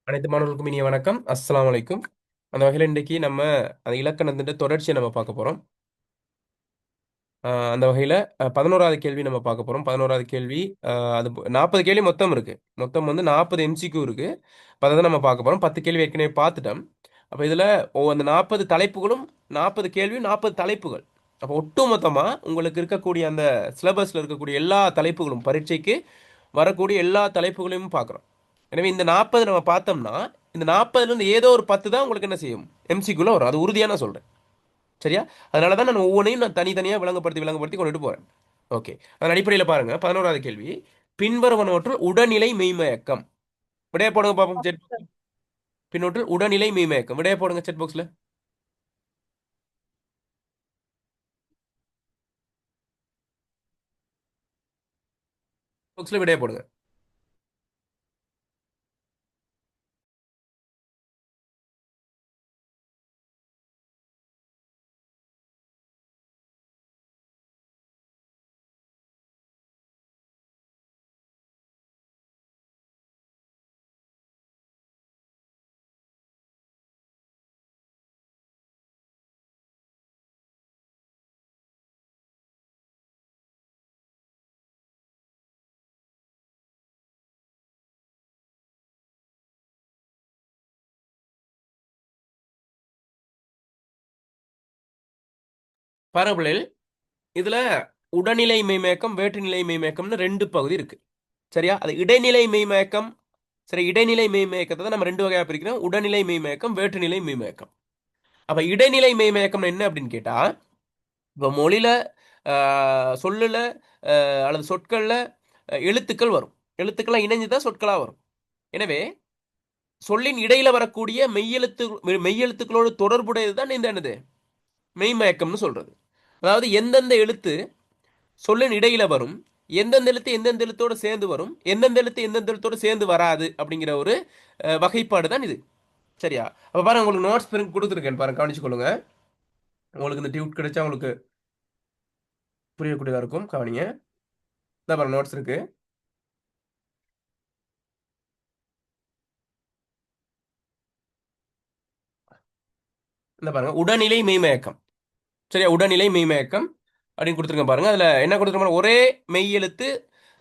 அனைத்து மாணவர்களுக்கும் இனிய வணக்கம். அஸ்ஸலாமு அலைக்கும். அந்த வகையில் இன்றைக்கு நம்ம அந்த இலக்கணத்தின் தொடர்ச்சியை நம்ம பார்க்க போறோம். அந்த வகையில் 11வது கேள்வி நம்ம பார்க்க போறோம். 11வது கேள்வி அது 40 கேள்வி மொத்தம் இருக்கு. மொத்தம் வந்து 40 எம்சிக்யூ இருக்கு. அப்ப அதை தான் நம்ம பார்க்க போறோம். 10 கேள்வி ஏற்கனவே பார்த்துட்டோம். அப்ப இதுல அந்த 40 தலைப்புகளும் 40 கேள்வியும் 40 தலைப்புகள். அப்போ ஒட்டுமொத்தமா உங்களுக்கு இருக்கக்கூடிய அந்த சிலபஸ்ல இருக்கக்கூடிய எல்லா தலைப்புகளும் பரீட்சைக்கு வரக்கூடிய எல்லா தலைப்புகளையும் பார்க்குறோம். எனவே இந்த 40 நம்ம பார்த்தோம்னா இந்த 40லேருந்து ஏதோ ஒரு 10 தான் உங்களுக்கு என்ன செய்யும் எம்சிக்குள்ள வரும். அது உறுதியாக நான் சொல்கிறேன். சரியா? அதனால தான் நான் ஒவ்வொன்றையும் நான் தனித்தனியாக விளங்கப்படுத்தி கொண்டுட்டு போகிறேன். ஓகே, அதன் அடிப்படையில் பாருங்க 11வது கேள்வி. பின்வருவனவற்றுள் உடல்நிலை மெய்மயக்கம். விடைய போடுங்க பார்ப்போம். செட் பின்னொற்றில் உடல்நிலை மெய்மயக்கம். விடைய போடுங்க செட் பாக்ஸில். பாக்ஸில் விடைய போடுங்க. பரவலில் இதுல உடல்நிலை மெய்மயக்கம் வேற்றுநிலை மெய்மயக்கம்னு ரெண்டு பகுதி இருக்கு. சரியா? அது இடைநிலை மெய்மயக்கம். சரி, இடைநிலை மெய்மயக்கத்தை தான் நம்ம ரெண்டு வகையா பிரிக்கிறோம். உடல்நிலை மெய்மயக்கம், வேற்றுநிலை மெய்மயக்கம். அப்ப இடைநிலை மெய்மயக்கம் என்ன அப்படின்னு கேட்டா, இப்போ மொழியில சொல்லுல அல்லது சொற்கள்ல எழுத்துக்கள் வரும். எழுத்துக்கள்லாம் இணைஞ்சுதான் சொற்களா வரும். எனவே சொல்லின் இடையில வரக்கூடிய மெய்யெழுத்துக்களோடு தொடர்புடையதுதான் இந்த என்னது மெய்மயக்கம்னு சொல்றது. அதாவது எந்தெந்த எழுத்து சொல்லின் இடையில வரும், எந்தெந்த எழுத்து எந்தெந்த எழுத்தோடு சேர்ந்து வரும், எந்தெந்த எழுத்து எந்தெந்த எழுத்தோடு சேர்ந்து வராது அப்படிங்கிற ஒரு வகைப்பாடு தான் இது. சரியா? அப்ப பாருங்க, உங்களுக்கு நோட்ஸ் கொடுத்துருக்கேன் பாருங்க, கவனிச்சுக்கொள்ளுங்க. உங்களுக்கு இந்த டியூட் கிடைச்சா உங்களுக்கு புரியக்கூடியதா இருக்கும். கவனிங்க. இந்த பாருங்க நோட்ஸ் இருக்கு. இந்த பாருங்க உடல்நிலை மெய்மயக்கம். சரியா? உடல்நிலை மெய்மயக்கம் அப்படின்னு கொடுத்துருங்க பாருங்க. அதுல என்ன கொடுத்துருக்க, ஒரே மெய் எழுத்து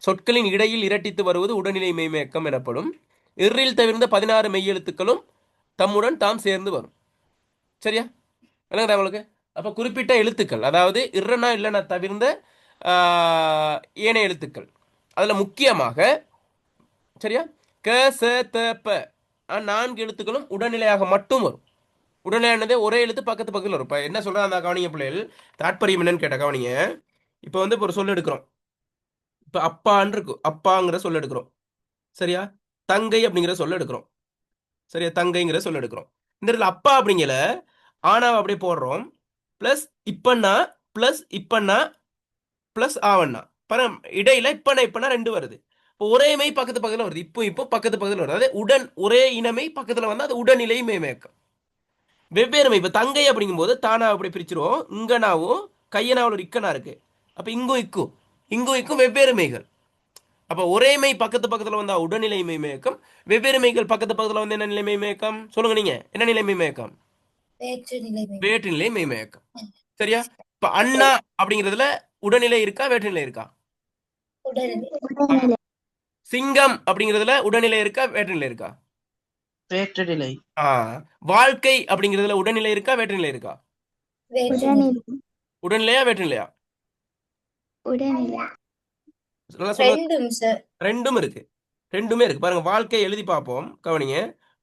சொற்களின் இடையில் இரட்டித்து வருவது உடல்நிலை மெய்மயக்கம் எனப்படும். இர்ரில் தவிர்ந்த 16 மெய் எழுத்துக்களும் தம்முடன் தாம் சேர்ந்து வரும். சரியா? என்னங்க உங்களுக்கு? அப்ப குறிப்பிட்ட எழுத்துக்கள், அதாவது இர்ரனா இல்லைனா தவிர்ந்த ஏனைய எழுத்துக்கள், அதுல முக்கியமாக சரியா க ச த ப 4 எழுத்துக்களும் உடல்நிலையாக மட்டும் வரும். உடல்நிலையானதே ஒரே எழுத்து பக்கத்து பக்கத்தில் வரும். இப்போ என்ன சொல்றா அந்த கவனிங்க பிள்ளைகள், தாற்பயம் என்னன்னு கேட்ட கவனிங்க. இப்போ வந்து இப்போ ஒரு சொல் எடுக்கிறோம். இப்போ அப்பான்னு இருக்கு, அப்பாங்கிற சொல்ல எடுக்கிறோம். சரியா? தங்கை அப்படிங்கிற சொல்ல எடுக்கிறோம். சரியா? தங்கைங்கிற சொல்ல எடுக்கிறோம். இந்த இடத்துல அப்பா அப்படிங்கிற ஆனாவை அப்படியே போடுறோம். பிளஸ் இப்பண்ணா பிளஸ் இப்பண்ணா பிளஸ் ஆவண்ணா. பரம் இடையில இப்பண்ணா ரெண்டு வருது. இப்போ ஒரே மெய் பக்கத்து பக்கத்தில் வருது. இப்போ பக்கத்து பக்கத்தில் வருது. அதாவது உடன் ஒரே இனமை பக்கத்தில் வந்தா அது உடல்நிலை மேமேக்கம். வெவ்வேறு மெய். இப்போ தங்கை அப்படிங்கும்போது தானா அப்படி பிரிச்சிருவோம். இங்கனாவும் கையனாவில் ஒரு இக்கனா இருக்கு. அப்போ இங்கும் வெவ்வேறு மெய்கள். அப்போ ஒரே மெய் பக்கத்து பக்கத்தில் வந்தா உடல்நிலை மெய்மயக்கம். வெவ்வேறு மெய்கள் பக்கத்து பக்கத்தில் வந்து என்ன நிலை மெய்மயக்கம் சொல்லுங்க நீங்க. என்ன நிலை மெய்மயக்கம்? வேற்றுநிலை மெய்மயக்கம். சரியா? இப்ப அண்ணா அப்படிங்கிறதுல உடல்நிலை இருக்கா வேற்றுநிலை இருக்கா? சிங்கம் அப்படிங்கிறதுல உடல்நிலை இருக்கா வேற்றுநிலை இருக்கா? வேற்றுநிலை. வாழ்க்கை அப்படிங்கிறதுல உடல்நிலை இருக்கா வேற்றுநிலை இருக்கா? உடல்நிலையா வேற்றுநிலையா? நல்லா சொல்லுங்க. ரெண்டும் இருக்கு. ரெண்டுமே இருக்கு பாருங்க. வாழ்க்கை எழுதி பார்ப்போம், கவனிங்க.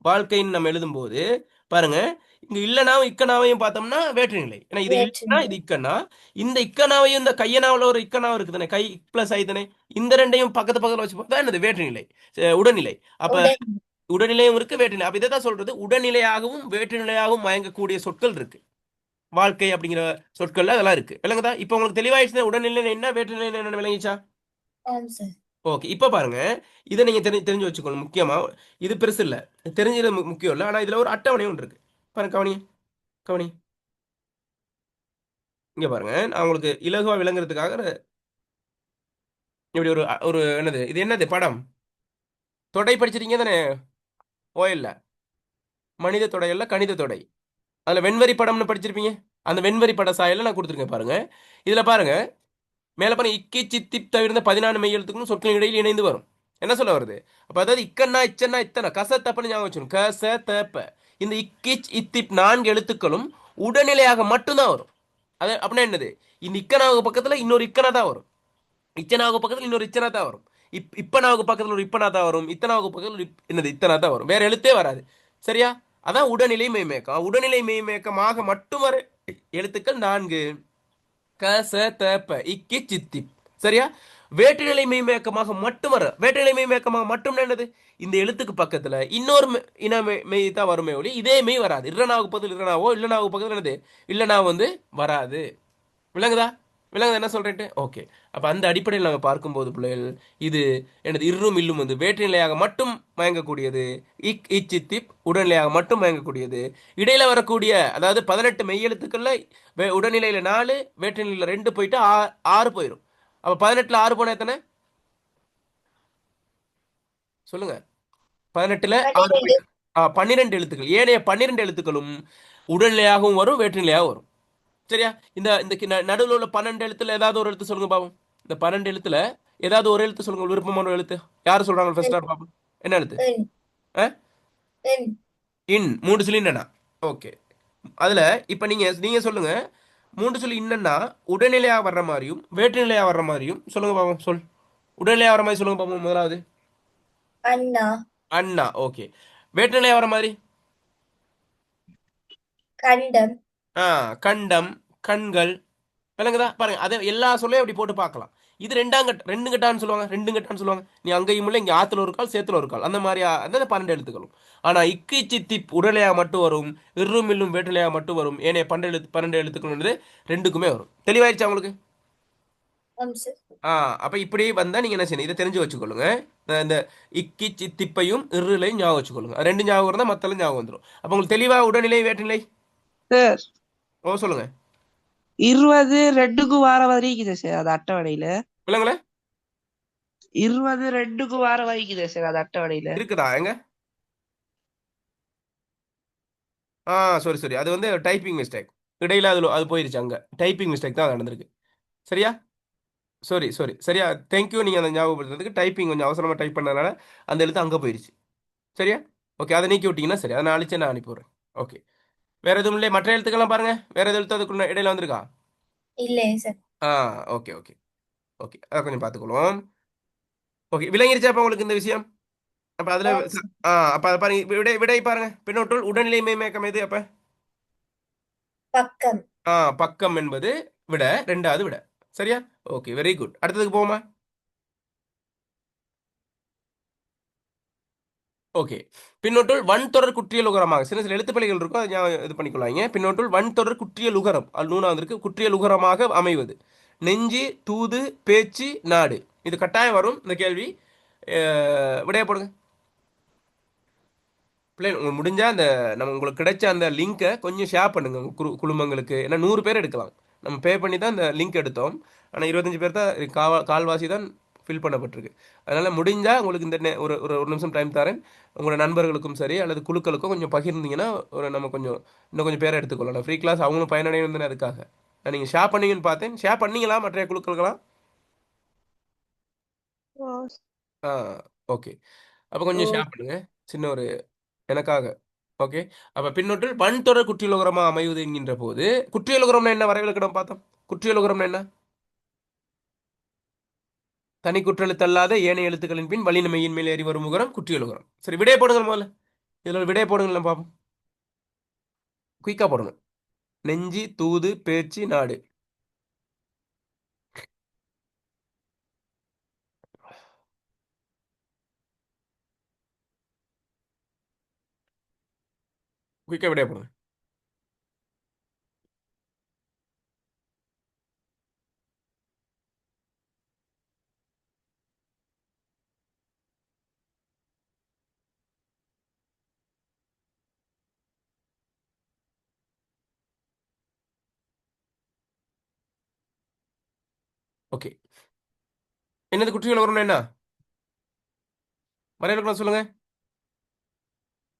வாழ்க்கைன்னு நம்ம எழுதும் போது பாருங்க, இங்க இல்லனாவும் இக்கனாவையும் பார்த்தோம்னா வேற்றுநிலை. ஏன்னா இது இல்லனா இது இக்கனா. இந்த இக்கனாவையும் இந்த கையனாவில் ஒரு இக்கனாவும் இருக்குதானே, கை பிளஸ் ஐ தானே. இந்த ரெண்டையும் பக்கத்து பக்கத்தில் வச்சு பார்த்தா என்னது வேற்றுநிலை, உடல்நிலை. அப்ப உடல்நிலையும் இருக்கு வேற்றுநிலை. அப்ப இதை தான் சொல்றது, உடல்நிலையாகவும் வேற்றுநிலையாகவும் மயங்கக்கூடிய சொற்கள் இருக்கு. வாழ்க்கை அப்படிங்கிற சொற்கள்ல அதெல்லாம் இருக்கு. விளங்குதா? இப்ப உங்களுக்கு தெளிவாயிடுச்சு உடல்நிலை என்ன வேற்றுநிலை என்ன விளங்கிச்சா? ஓகே, இப்ப பாருங்க. இதை நீங்க தெரிஞ்சு வச்சுக்கணும். முக்கியமா இது பெருசு இல்ல, தெரிஞ்சது முக்கியம் இல்ல. ஆனா இதுல ஒரு அட்டவணை ஒன்று இருக்கு பாருங்க. கவனி கவனி. இங்க பாருங்க, நான் உங்களுக்கு இலகுவா விளங்குறதுக்காக இப்படி ஒரு ஒரு என்னது இது, என்னது படம் தொடை படிச்சிருக்கீங்க தானே? ஓ இல்ல, மனித தொடை அல்ல, கணித தொடை. அதுல வெண்வரி படம்னு படிச்சிருப்பீங்க. அந்த வெண்வரி பட சாயல நான் கொடுத்துருக்கேன் பாருங்க. இதுல பாருங்க, மேல பாருங்க, இக்கி சித்திப் தவிர்ந்த 14 மெய் எழுத்துக்களும் சொற்களின் இடையில் இணைந்து வரும். என்ன சொல்ல வருது? அப்ப அதாவது இக்கன்னா இச்சன்னா இத்தனை கச தப்பன்னு ஞாபகம் வச்சுக்கணும். கச தப்ப. இந்த இக்கிச் இத்திப் 4 எழுத்துக்களும் உடல்நிலையாக மட்டும்தான் வரும். அது அப்படின்னா என்னது? இந்த இக்கனாவுக்கு பக்கத்துல இன்னொரு இக்கனா தான் வரும். இச்சனாவுக்கு பக்கத்துல இன்னொரு இச்சனா தான் வரும். இப்பனாவுக்கு பக்கத்துல ஒரு இப்பனா தான் வரும். இத்தனாவுக்கு பக்கத்துல ஒரு என்னது இத்தனா தான் வரும். வேற எழுத்தே வராது. சரியா? அதான் உடல்நிலை மெய்மயக்கம். உடல்நிலை மெய்மயக்கமாக மட்டும் வர எழுத்துக்கள் 4. க ச த ப இக்கி சித்தி. சரியா? வேற்றுநிலை மெய்மயக்கமாக மட்டும் வர, வேற்றுநிலை மெய்மயக்கமாக மட்டும் என்னது? இந்த எழுத்துக்கு பக்கத்துல இன்னொரு இன மெய் தான் வருமே ஒழி இதே மெய் வராது. இல்லனாவுக்கு பக்கத்தில் இல்லனாவோ, இல்லனாவுக்கு பக்கத்தில் என்னது இல்லனா வந்து வராது. விளங்குதா? விளங்குதா என்ன சொல்றேன்ட்டு? ஓகே. அப்ப அந்த அடிப்படையில் நாங்கள் பார்க்கும்போது பிள்ளைகள், இது எனது இருளும் இல்லும் வந்து வேற்றுநிலையாக மட்டும் மயங்கக்கூடியது. இச்சித்திப் உடல்நிலையாக மட்டும் மயங்கக்கூடியது. இடையில வரக்கூடிய அதாவது 18 மெய்யெழுத்துக்கள்ல உடல்நிலையில 4, வேற்றுநிலையில 2 போயிட்டு 6 போயிடும். அப்ப 18ல 6 போனா எத்தனை? சொல்லுங்க. 18ல 6 12. போயிட்டு 12 எழுத்துக்கள். ஏனைய 12 எழுத்துக்களும் உடல்நிலையாகவும் வரும், வேற்றுநிலையாகவும் வரும். சரியா? இந்த இந்த நடுவில் உள்ள 12 எழுத்துல ஏதாவது ஒரு எழுத்து சொல்லுங்க பாப்போம். இந்த 12 எழுத்துல ஏதாவது ஒரு எழுத்து சொல்லுங்க, ஒரு விருப்பமான ஒரு எழுத்து. யாரு சொல்றாங்க ஃபர்ஸ்ட் எண். ஸ்டார்ட் பாப்போம். என்ன எழுத்து? எண். ஆ? எண். இன். 3 சொல்லி என்னன்னா? ஓகே. அதுல இப்ப நீங்க நீங்க சொல்லுங்க. 3 சொல்லி இன்னன்னா உடல்நிலையா வர்ற மாதிரியும் வேற்றுநிலையா வர்ற மாதிரியும் சொல்லுங்க பாப்போம். உடல்நிலையா வர மாதிரி சொல்லுங்க பாப்போம் முதலாவது. அண்ணா. அண்ணா. ஓகே. வேற்றுநிலையா வர மாதிரி? கண்டம். ஆ, கண்டம், கண்கள். விளங்குதா? பாருங்க, அதை எல்லா சொல்லையும் அப்படி போட்டு பார்க்கலாம். இது ரெண்டாம் கட்ட, ரெண்டு கட்டான்னு சொல்லுவாங்க, ரெண்டு கட்டான்னு சொல்லுவாங்க. நீ அங்கேயும் இல்லை, இங்கே ஆத்துல ஒரு கால், சேத்துல ஒரு கால், அந்த மாதிரி அந்த 12 எழுத்துக்களும். ஆனா இக்கு சித்தி உடலையா மட்டும் வரும், இரும் இல்லும் வேட்டலையா மட்டும் வரும். ஏனைய 12 எழுத்துக்கள் ரெண்டுக்குமே வரும். தெளிவாயிருச்சா உங்களுக்கு? ஆம் சார். ஆ, அப்ப இப்படி வந்தா நீங்க என்ன செய்யணும்? இதை தெரிஞ்சு வச்சுக்கொள்ளுங்க. இந்த இக்கி சித்திப்பையும் இருளையும் ஞாபகம் வச்சுக்கொள்ளுங்க. ரெண்டு ஞாபகம் இருந்தா மத்தெல்லாம் ஞாபகம் வந்துடும். அப்ப உங்களுக்கு தெளிவா உடல்நிலை வேற்றுநிலை. சார் ஓ சொல்லுங்க. 20 ரெண்டுக்கு வார வரைக்குது சார் அது அட்டவணையில. விளங்கல? 20 ரெண்டுக்கு வார வரைக்குது சார் அது அட்டவணையில. இருக்குதா எங்க? ஆ, சரி சரி, அது வந்து டைப்பிங் மிஸ்டேக். இடையில அது போயிருச்சு. அங்க டைப்பிங் மிஸ்டேக் தான் நடந்திருக்கு. சரியா? சாரி சாரி, சரியா? தேங்க்யூ, நீங்க அந்த ஞாபகப்படுத்துறதுக்கு. டைப்பிங் கொஞ்சம் அவசரமா டைப் பண்ணதுனால அந்த எழுத்து அங்க போயிருச்சு. சரியா? ஓகே, அதை நீக்கி விட்டீங்கன்னா சரி. அதை நான் அழிச்சு நான் அனுப்பிவிடுறேன். ஓகே. வேற எதுவும் இல்லை? மற்ற எழுத்துக்கெல்லாம் பாருங்க. வேற எது எழுத்து அதுக்குள்ள இடையில வந்திருக்கா? இல்லையே சார். ஆ, ஓகே ஓகே ஓகே. அதை கொஞ்சம் பார்த்துக்கொள்வோம். ஓகே, விளங்கிருச்சா அப்ப உங்களுக்கு இந்த விஷயம்? அப்ப அதுல ஆம் சார். அப்ப அதை பாருங்க. விடை விடை பாருங்க. பின்னொட்டுள் உடல்நிலை மேம்பேக்கம் எது அப்ப? பக்கம். பக்கம் என்பது விட, ரெண்டாவது விட. சரியா? Okay, very good. அடுத்ததுக்கு போமா? ஓகே. பின்னொட்டுள் வன்தொடர் குற்றியல் உகரமாக சில சில எழுத்துப்பிழைகள் இருக்கும், அதை இது பண்ணிக்கொள்ளாங்க. பின்னொட்டுள் வன்தொடர் குற்றியல் உகரம், அது 3வது இருக்கு. குற்றியல் உகரமாக அமைவது நெஞ்சு, தூது, பேச்சு, நாடு. இது கட்டாயம் வரும் இந்த கேள்வி. விடைய போடுங்க. பிள்ளை உங்களுக்கு முடிஞ்சா அந்த நம்ம உங்களுக்கு கிடைச்ச அந்த லிங்கை கொஞ்சம் ஷேர் பண்ணுங்க உங்க குடும்பங்களுக்கு. ஏன்னா 100 பேர் எடுக்கலாம். நம்ம பே பண்ணி தான் இந்த லிங்க் எடுத்தோம். ஆனால் 25 பேர் தான் கால்வாசி தான் ஃபில் பண்ணப்பட்டிருக்கு. அதனால முடிஞ்சா உங்களுக்கு இந்த ஒரு ஒரு ஒரு நிமிஷம் டைம் தரேன். உங்களோட நண்பர்களுக்கும் சரி அல்லது குழுக்களுக்கும் கொஞ்சம் பகிர்ந்தீங்கன்னா நம்ம கொஞ்சம் இன்னும் கொஞ்சம் பேரை எடுத்துக்கொள்ளலாம். ஃப்ரீ கிளாஸ் அவங்களும் பயனடையும் தானே, அதுக்காக. நான் நீங்கள் ஷேர் பண்ணீங்கன்னு பார்த்தேன். ஷேர் பண்ணீங்களா மற்ற குழுக்களுக்கெல்லாம்? ஆ, ஓகே. அப்போ ஓ கொஞ்சம் ஷேர் பண்ணுங்க. சின்ன ஒரு எனக்காக. ஓகே. அப்ப பின்னொற்றில் வன்தொடர் குற்றியலுகரமா அமைவது என்கின்ற போது, குற்றியலுகரம்னா என்ன? வரைவிலக்கணம் பார்த்தோம். குற்றியலுகரம்னா என்ன? தனி குற்றெழுத்தல்லாத ஏனைய எழுத்துக்களின் பின் வலிமையின் மேல் ஏறி வரும் உகரம் குற்றியலுகரம். சரி, விடைய போடுங்க முதல்ல. இதுல ஒரு விடைய போடுங்களேன் பாப்போம். குயிக்கா போடுங்க. நெஞ்சி, தூது, பேச்சு, நாடு. குயிக்கா விடைய போடுங்க. ஓகே. என்னது குற்றியலுகரம்னா என்ன? வரைவிலக்கணம் சொல்லுங்க.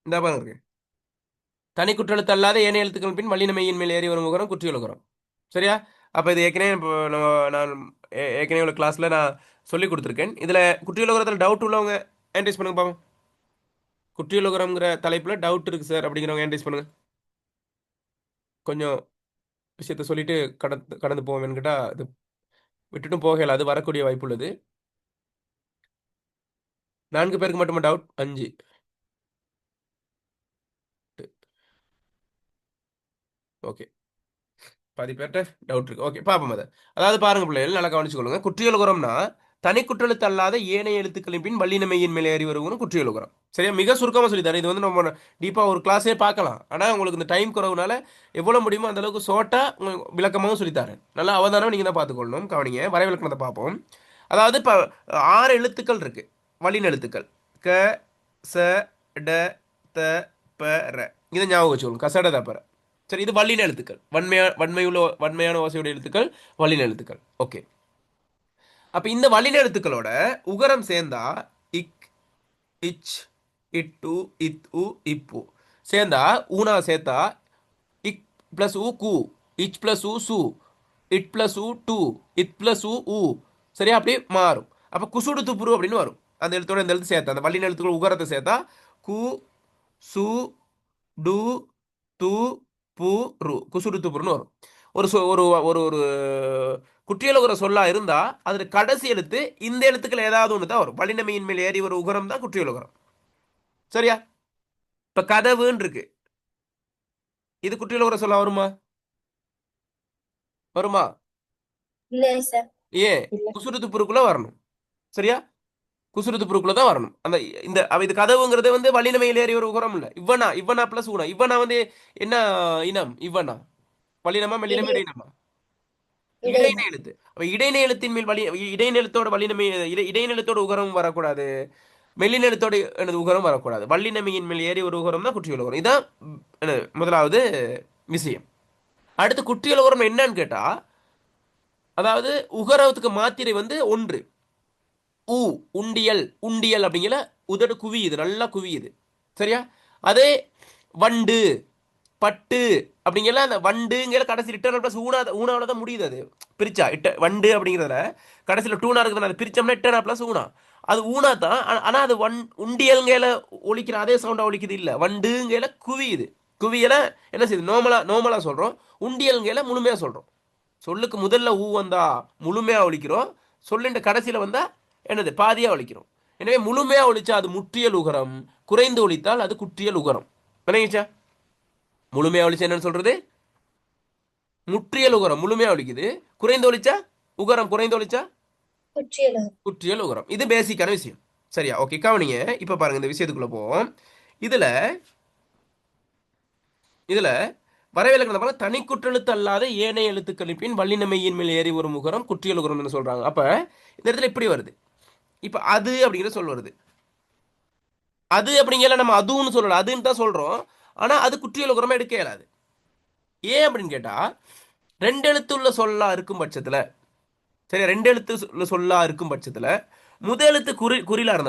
இந்த பாருங்க இருக்கு. தனி குற்றெழுத்து அல்லாத ஏனைய எழுத்துக்கள் பின் வல்லின மெய்யின் மேல் ஏறி வரும் உகரம் குற்றியல் உகரம். சரியா? அப்போ இது ஏற்கனவே இப்போ நான் ஏற்கனவே உள்ள கிளாஸில் நான் சொல்லி கொடுத்துருக்கேன். இதில் குற்றியல் உகரத்தில் டவுட் உள்ளவங்க ஹேண்ட்ரைஸ் பண்ணுங்க பாப்போம். குற்றியல் உகரம்ங்கிற தலைப்பில் டவுட் இருக்குது சார் அப்படிங்கிறவங்க ஹேண்ட்ரைஸ் பண்ணுங்க. கொஞ்சம் விஷயத்த சொல்லிட்டு கடந்து கடந்து போவேன்னு கேட்டால் இது விட்டுட்டும் போகல, அது வரக்கூடிய வாய்ப்பு உள்ளது. 4 பேருக்கு மட்டுமா டவுட்? 5. ஓகே, பாதி பேர்கிட்ட டவுட் இருக்கு. ஓகே, பார்ப்போம் அதை. அதாவது பாருங்க பிள்ளைகள், நல்லா கவனிச்சுக்கொள்ளுங்க. குற்றியலுகரம்னா தனி குற்றெழுத்து அல்லாத ஏனைய எழுத்துக்களின் பின் வல்லினமையின் மேலே ஏறி வருவதும் குற்றியலுகரம். சரியா? மிக சுருக்கமாக சொல்லி தரேன். இது வந்து நம்ம டீப்பாக ஒரு கிளாஸே பார்க்கலாம். ஆனால் உங்களுக்கு இந்த டைம் குறவுனால எவ்வளோ முடியுமோ அந்த அளவுக்கு ஷார்ட்டாக விளக்கமாகவும் சொல்லித்தரேன். நல்லா அவதானம் நீங்கள் தான் பார்த்துக்கொள்ளணும். கவனிங்க, வரைவிலக்கணத்தை பார்ப்போம். அதாவது இப்போ 6 எழுத்துக்கள் இருக்கு, வல்லின எழுத்துக்கள். க, ச, ட, த, ப, ர. இதை ஞாபகம் வச்சுக்கணும். கசட தப்பற. சரி, இது வல்லின எழுத்துக்கள். வன்மையான ஓசையுடைய எழுத்துக்கள் வல்லின எழுத்துக்கள். ஓகே, அப்ப இந்த வல்லின எழுத்துக்களோட உகரம் சேர்ந்தா இக், இச், இட்டு, இத்து, இப்பு சேர்ந்தா ஊனா சேர்த்தா இக் பிளஸ் உ கு, இச் பிளஸ் உ சு, இட் பிளஸ் உ டு, இத் பிளஸ் உ. சரியா? அப்படி மாறும். அப்ப குசுடு துப்புரு அப்படின்னு வரும். அந்த எழுத்தோட இந்த எழுத்து சேர்த்தா, அந்த வல்லின எழுத்துக்கள் உகரத்தை சேர்த்தா கு, சு, டு, து, பு, ரு, குசுடு துப்புருன்னு வரும். ஒரு ஒரு ஒரு ஒரு குற்றியலுகர சொல்லா இருந்தா அதுல கடைசி எழுத்து இந்த எழுத்துக்கள் ஏதாவது ஒன்று தான் வரும். வல்லினமையின் மேல் ஏறி ஒரு உகரம் தான் குற்றியலுகரம். சரியா? இப்ப கதவுன்னு இருக்கு, இது குற்றியலுகர சொல்ல வருமா? வருமா? இல்லை சார். ஏன்? குசுறுத்து பொருக்குள்ள வரணும். சரியா? குசுறுத்து பொருக்குள்ள தான் வரணும். அந்த இந்த இது கதவுங்கிறது வந்து வல்லினமையில் ஏறி ஒரு உகரம் இல்ல. இவனா இவனா பிளஸ் ஊனா. இவனா வந்து என்ன இனம்? இவனா வல்லினமா மெல்லினமா இடையினமா? இடைநிலை இடையினம். எழுத்து. அப்ப இடைநிலை எழுத்தின் மேல் இடைநிலத்தோட வல்லினமை இடைநிலத்தோட உகரம் வரக்கூடாது, மெல்லிநிலத்தோட எனது உகரம் வரக்கூடாது. வல்லினமையின் மேல் ஏறி ஒரு உகரம் தான் குற்றியல் உகரம். இதான் முதலாவது விஷயம். அடுத்து குற்றியல் உகரம் என்னன்னு கேட்டா, அதாவது உகரத்துக்கு மாத்திரை வந்து ஒன்று. உ, உண்டியல். உண்டியல் அப்படிங்கிற உதடு குவியுது, நல்லா குவியுது. சரியா? அதே வண்டு, பட்டு அப்படிங்கிற அந்த வண்டுங்கிற கடைசி ரிட்டர்னல் பிளஸ் ஊனாவில் தான் முடியுது. அது பிரிச்சா வண்டு அப்படிங்கிறதுல கடைசியில் டூனா இருக்குது, அது பிரிச்சோம்னா இட்டனா பிளஸ் ஊனா. அது ஊனா தான். ஆனால் அது உண்டியல்கையில ஒழிக்கிற அதே சவுண்டாக ஒழிக்குது இல்லை, வண்டுங்கையில குவியுது. குவியல என்ன செய்யுது? நோமலா சொல்கிறோம். உண்டியல்கையில முழுமையாக சொல்கிறோம். சொல்லுக்கு முதல்ல ஊ வந்தா முழுமையாக ஒழிக்கிறோம், சொல்லுன்ற கடைசியில் வந்தா என்னது? பாதியாக ஒழிக்கிறோம். எனவே முழுமையாக ஒழிச்சா அது முற்றியல் உகரம், குறைந்து ஒழித்தால் அது குற்றியல் உகரம். விளங்கிச்சா? முழுமையா ஒழிச்சா என்னன்னு சொல்றது? முற்றியல் உகரம் முழுமையா ஒழிக்குது. குறைந்து ஒழிச்சா உகரம், குறைந்து ஒழிச்சா குற்றியலுகரம். குற்றியல் உகரம். இது பேசிக்கான விஷயம். சரியா? ஓகே, கவனிங்க. இப்ப பாருங்க, இந்த விஷயத்துக்குள்ள போவோம். இதுல இதுல வரைவிலக்கணம் பாருங்க. தனி குற்றெழுத்து அல்லாத ஏனைய எழுத்துக்களின் பின் வல்லினமையின் மேல் ஏறி ஒரு முகரம் குற்றியல் உகரம் சொல்றாங்க. அப்ப இந்த இடத்துல இப்படி வருது. இப்ப அது அப்படிங்கிற சொல் வருது. அது அப்படிங்கிற நம்ம அதுன்னு சொல்லல, அதுன்னு தான் சொல்றோம். ஆனா அது குற்றியல் உகரமா எடுக்க இயலாது. ஏன் அப்படின்னு கேட்டா, 2 எழுத்துள்ள சொல்லா இருக்கும் பட்சத்துல, சரி, 2 எழுத்து சொல்லா இருக்கும் பட்சத்துல முதல் எழுத்து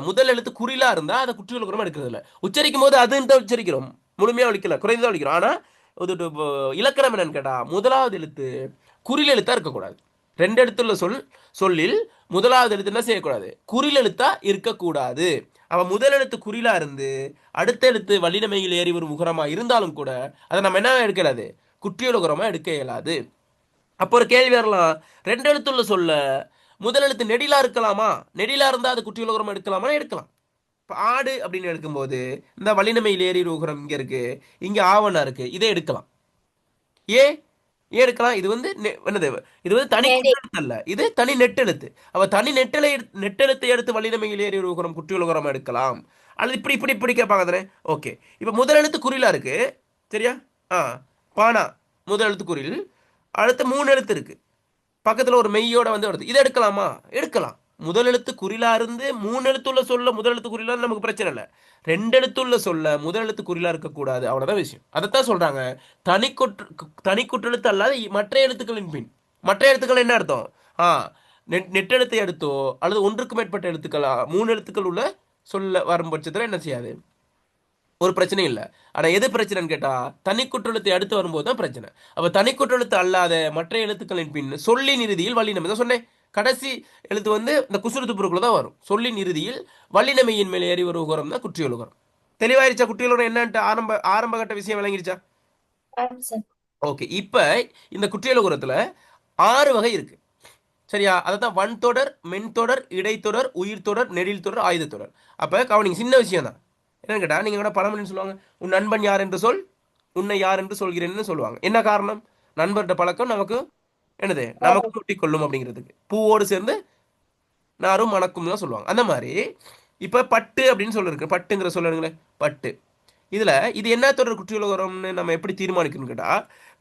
முதல் எழுத்து குறிலா இருந்தா அதை குற்றியல் உகரமா எடுக்கிறது இல்லை. உச்சரிக்கும் போது அதுன்னு தான் உச்சரிக்கிறோம், முழுமையா ஒழிக்கல, குறைந்தா ஒழிக்கிறோம். ஆனா ஒரு இலக்கணம் என்னன்னு கேட்டா, முதலாவது எழுத்து குறில் எழுத்தா இருக்கக்கூடாது. 2 எழுத்துள்ள சொல்லில் முதலாவது எழுத்து என்ன செய்யக்கூடாது? குறில் எழுத்தா இருக்கக்கூடாது. அவன் முதல் எழுத்து குறிலா இருந்து அடுத்த எழுத்து வல்லினமையில் ஏறி வரும் உகரமா இருந்தாலும் கூட அதை நம்ம என்ன எடுக்கலாது? குற்றியல் உகரமா எடுக்க இயலாது. அப்போ ஒரு கேள்வி வரலாம், 2 எழுத்துள்ள சொல்ல முதல் எழுத்து நெடிலா இருக்கலாமா? நெடிலா இருந்தா அது குற்றியல் உகரம் எடுக்கலாமா? எடுக்கலாம். இப்போ ஆடு அப்படின்னு எடுக்கும்போது இந்த வல்லினமையில் ஏறி உகரம் இங்க இருக்கு, இங்க ஆவணா இருக்கு, இதை எடுக்கலாம். ஏன் எடுக்கலாம்? இது வந்து என்னது? இது வந்து தனி நெடி. குற்றெழுத்து அல்ல, இது தனி நெட்டெழுத்து. அவ தனி நெட்டெழுத்தை எடுத்து வல்லினமையில் ஏறி உகரம் குற்றியல் உகரம் எடுக்கலாம். அல்லது இப்படி இப்படி இப்படி கேட்பாங்க தானே. ஓகே, இப்போ முதல் எழுத்து குறிலா இருக்கு. சரியா? ஆ, பானா முதல் எழுத்து குறில், அடுத்து 3 எழுத்து இருக்கு, பக்கத்துல ஒரு மெய்யோட வந்து வருது, இதை எடுக்கலாமா? எடுக்கலாம். முதல் எழுத்து குறிலா இருந்து 3 எழுத்துள்ள சொல்ல முதல் எழுத்து குறிலா நமக்கு பிரச்சனை இல்லை. 2 எழுத்துள்ள சொல்ல முதல் எழுத்து குறிலா இருக்கக்கூடாது, அவ்வளவுதான் விஷயம். அதைத்தான் சொல்றாங்க தனி குற்றெழுத்து அல்லாத மற்ற எழுத்துக்களின் பின். மற்ற எழுத்துக்கள் என்ன அர்த்தம்? ஆ, நெட்டெழுத்தை எடுத்தோ அல்லது ஒன்றுக்கு மேற்பட்ட எழுத்துக்களா 3 எழுத்துக்கள் உள்ள சொல்ல வரும் பட்சத்தில் என்ன செய்யாது? ஒரு பிரச்சனையும் இல்லை. ஆனா எது பிரச்சனைன்னு கேட்டா தனி குற்றெழுத்தை அடுத்து வரும்போது தான் பிரச்சனை. அப்ப தனி குற்றெழுத்து அல்லாத மற்ற எழுத்துக்களின் பின் சொல்லின் இறுதியில் வல்லினம் தான் சொன்னேன். கடைசி எழுத்து வந்து இந்த குசுறு பொருட்கள் தான் வரும். சொல்லின் இறுதியில் வல்லினமையின் மேல் ஏறி ஒரு உகரம் தான் குற்றியலுகரம். தெளிவாயிருச்சா? குற்றியலுகரம் என்னன்ட்டு ஆரம்ப கட்ட விஷயம் விளங்கிருச்சா? ஆம் சார். ஓகே. இப்ப இந்த குற்றியலுகரத்துல 6 வகை இருக்கு. சரியா? அதான் வன்தொடர், மென்தொடர், இடைத்தொடர், உயிர்த்தொடர், நெடில் தொடர், ஆயுதத்தொடர். அப்ப கவனிங்க, சின்ன விஷயம் தான். என்னன்னு கேட்டா நீங்க கூட பழமொழி சொல்லுவாங்க, உன் நண்பன் யார் என்று சொல், உன்னை யார் என்று சொல்கிறேன்னு சொல்லுவாங்க. என்ன காரணம்? நண்பர்கிட்ட பழக்கம் நமக்கு என்னது, நமக்கு ஒட்டி கொள்ளும் அப்படிங்கிறதுக்கு. பூவோடு சேர்ந்து நாரும் மணக்கும் தான் சொல்லுவாங்க. அந்த மாதிரி இப்ப பட்டு அப்படின்னு சொல்லிருக்கு. பட்டுங்கிற சொல்லுங்களேன், பட்டு. இதுல இது என்ன தொடர் குற்றியலுகரம்னு நம்ம எப்படி தீர்மானிக்கணும்னு கேட்டா,